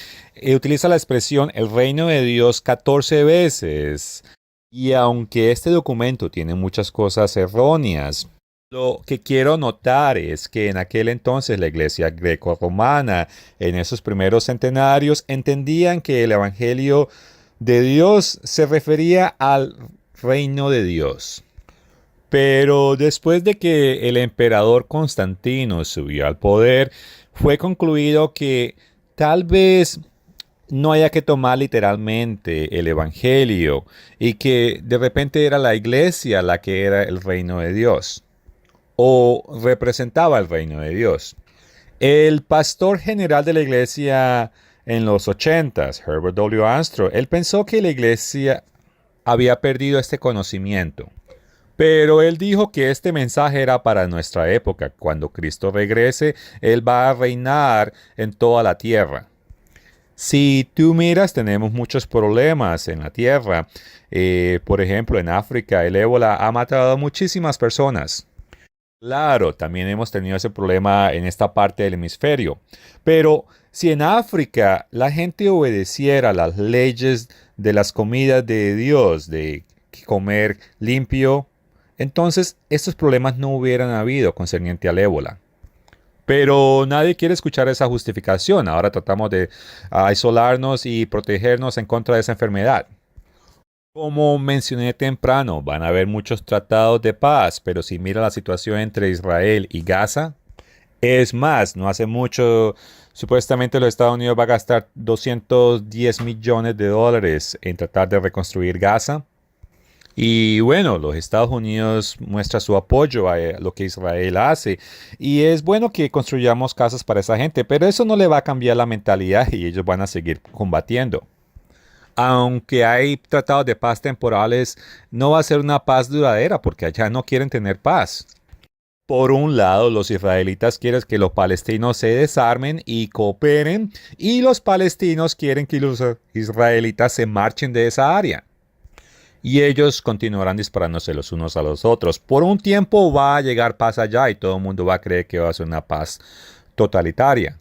utiliza la expresión el reino de Dios 14 veces. Y aunque este documento tiene muchas cosas erróneas, lo que quiero notar es que en aquel entonces la iglesia greco-romana, en esos primeros centenarios, entendían que el Evangelio de Dios se refería al reino de Dios. Pero después de que el emperador Constantino subió al poder, fue concluido que tal vez no haya que tomar literalmente el Evangelio y que de repente era la iglesia la que era el reino de Dios o representaba el reino de Dios. El pastor general de la iglesia en los 80s, Herbert W. Armstrong, él pensó que la iglesia había perdido este conocimiento. Pero él dijo que este mensaje era para nuestra época. Cuando Cristo regrese, Él va a reinar en toda la tierra. Si tú miras, tenemos muchos problemas en la tierra. Por ejemplo, en África, el ébola ha matado a muchísimas personas. Claro, también hemos tenido ese problema en esta parte del hemisferio. Pero si en África la gente obedeciera las leyes de las comidas de Dios, de comer limpio, entonces estos problemas no hubieran habido concerniente al ébola. Pero nadie quiere escuchar esa justificación. Ahora tratamos de aislarnos y protegernos en contra de esa enfermedad. Como mencioné temprano, van a haber muchos tratados de paz, pero si mira la situación entre Israel y Gaza, es más, no hace mucho, supuestamente los Estados Unidos va a gastar 210 millones de dólares en tratar de reconstruir Gaza. Y bueno, los Estados Unidos muestra su apoyo a lo que Israel hace. Y es bueno que construyamos casas para esa gente, pero eso no le va a cambiar la mentalidad y ellos van a seguir combatiendo. Aunque hay tratados de paz temporales, no va a ser una paz duradera porque allá no quieren tener paz. Por un lado, los israelitas quieren que los palestinos se desarmen y cooperen, y los palestinos quieren que los israelitas se marchen de esa área. Y ellos continuarán disparándose los unos a los otros. Por un tiempo va a llegar paz allá y todo el mundo va a creer que va a ser una paz totalitaria.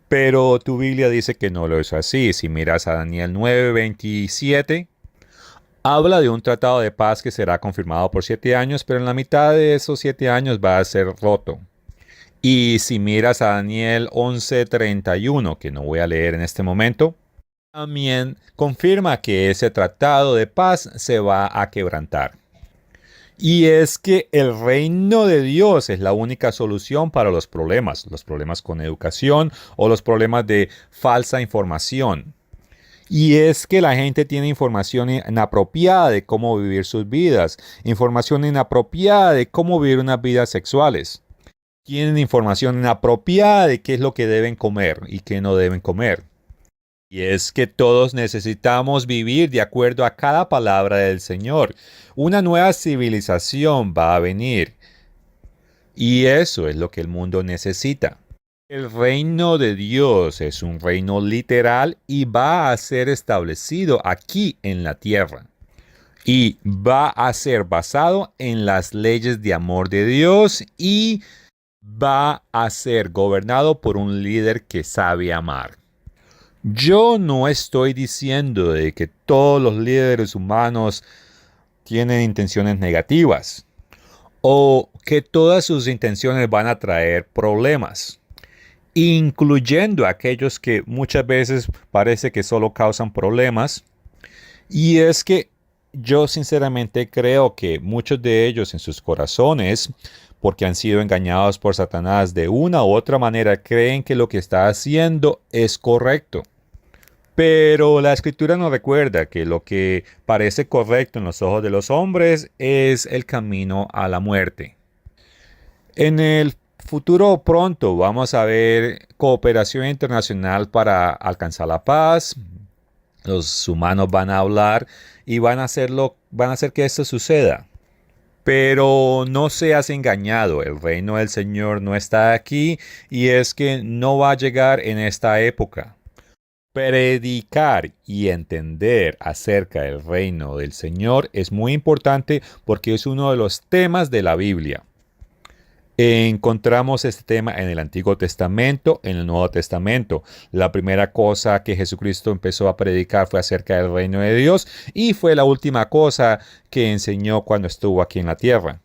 Pero tu Biblia dice que no lo es así. Si miras a Daniel 9:27, habla de un tratado de paz que será confirmado por 7 años, pero en la mitad de esos 7 años va a ser roto. Y si miras a Daniel 11:31, que no voy a leer en este momento, también confirma que ese tratado de paz se va a quebrantar. Y es que el reino de Dios es la única solución para los problemas con educación o los problemas de falsa información. Y es que la gente tiene información inapropiada de cómo vivir sus vidas, información inapropiada de cómo vivir unas vidas sexuales. Tienen información inapropiada de qué es lo que deben comer y qué no deben comer. Y es que todos necesitamos vivir de acuerdo a cada palabra del Señor. Una nueva civilización va a venir. Y eso es lo que el mundo necesita. El reino de Dios es un reino literal y va a ser establecido aquí en la tierra. Y va a ser basado en las leyes de amor de Dios y va a ser gobernado por un líder que sabe amar. Yo no estoy diciendo de que todos los líderes humanos tienen intenciones negativas o que todas sus intenciones van a traer problemas, incluyendo aquellos que muchas veces parece que solo causan problemas. Y es que yo sinceramente creo que muchos de ellos en sus corazones, porque han sido engañados por Satanás de una u otra manera, creen que lo que está haciendo es correcto. Pero la escritura nos recuerda que lo que parece correcto en los ojos de los hombres es el camino a la muerte. En el futuro pronto vamos a ver cooperación internacional para alcanzar la paz. Los humanos van a hablar y van a hacer que esto suceda. Pero no seas engañado, el reino del Señor no está aquí y es que no va a llegar en esta época. Predicar y entender acerca del reino del Señor es muy importante porque es uno de los temas de la Biblia. Encontramos este tema en el Antiguo Testamento, en el Nuevo Testamento. La primera cosa que Jesucristo empezó a predicar fue acerca del reino de Dios y fue la última cosa que enseñó cuando estuvo aquí en la tierra.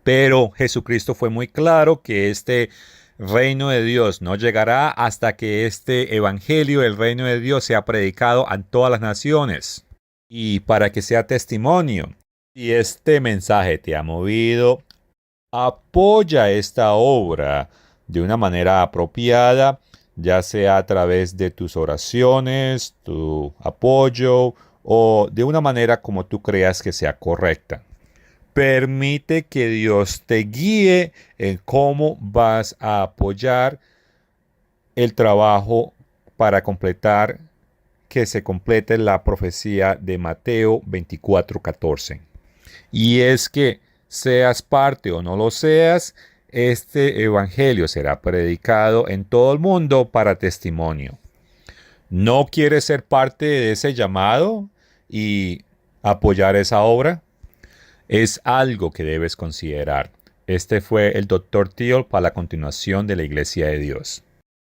Pero Jesucristo fue muy claro que este reino de Dios no llegará hasta que este evangelio del reino de Dios sea predicado a todas las naciones. Y para que sea testimonio, si este mensaje te ha movido, apoya esta obra de una manera apropiada, ya sea a través de tus oraciones, tu apoyo o de una manera como tú creas que sea correcta. Permite que Dios te guíe en cómo vas a apoyar el trabajo para completar que se complete la profecía de Mateo 24:14. Y es que seas parte o no lo seas, este evangelio será predicado en todo el mundo para testimonio. ¿No quieres ser parte de ese llamado y apoyar esa obra? Es algo que debes considerar. Este fue el Dr. Teal para la continuación de la Iglesia de Dios.